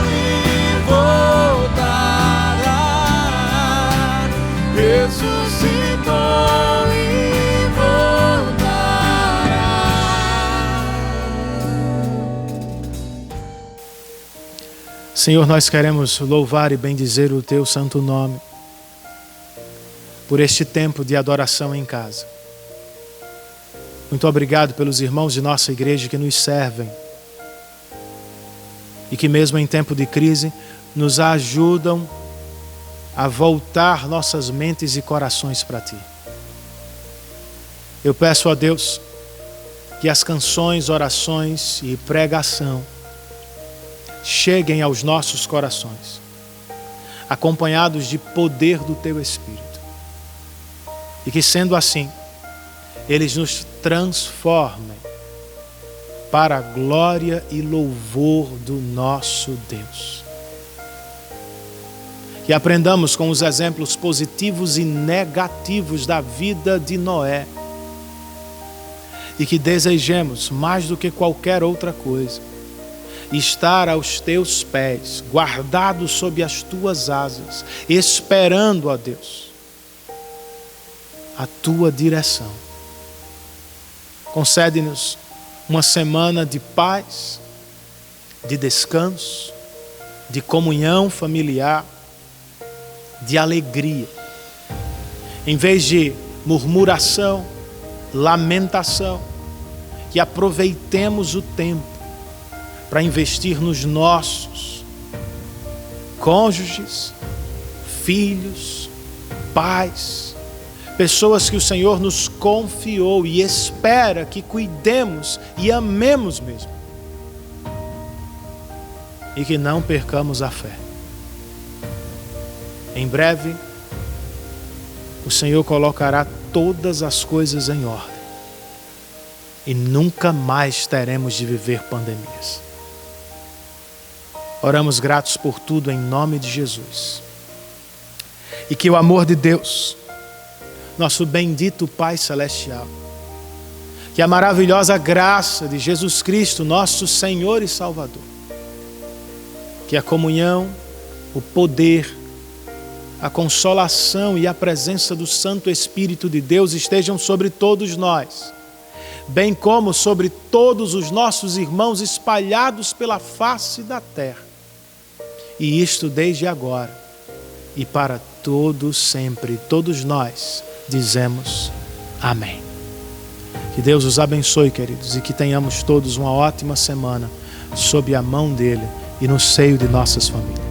[SPEAKER 4] e voltará. Ressuscitou e voltará.
[SPEAKER 2] Senhor, nós queremos louvar e bendizer o teu santo nome por este tempo de adoração em casa. Muito obrigado pelos irmãos de nossa igreja que nos servem e que mesmo em tempo de crise nos ajudam a voltar nossas mentes e corações para Ti. Eu peço a Deus que as canções, orações e pregação cheguem aos nossos corações, acompanhados de poder do Teu Espírito. E que, sendo assim, eles nos transformem para a glória e louvor do nosso Deus. Que aprendamos com os exemplos positivos e negativos da vida de Noé. E que desejemos, mais do que qualquer outra coisa, estar aos teus pés, guardados sob as tuas asas, esperando, ó Deus, a tua direção.
[SPEAKER 5] Concede-nos uma semana de paz, de descanso, de comunhão familiar, de alegria. Em vez de murmuração, lamentação, que aproveitemos o tempo para investir nos nossos cônjuges, filhos, pais, pessoas que o Senhor nos confiou e espera que cuidemos e amemos mesmo. E que não percamos a fé. Em breve, o Senhor colocará todas as coisas em ordem. E nunca mais teremos de viver pandemias. Oramos gratos por tudo em nome de Jesus. E que o amor de Deus, nosso bendito Pai Celestial, que a maravilhosa graça de Jesus Cristo, nosso Senhor e Salvador, que a comunhão, o poder, a consolação e a presença do Santo Espírito de Deus estejam sobre todos nós, bem como sobre todos os nossos irmãos espalhados pela face da terra. E isto desde agora e para todos sempre. Todos nós dizemos amém. Que Deus os abençoe, queridos, e que tenhamos todos uma ótima semana sob a mão dele e no seio de nossas famílias.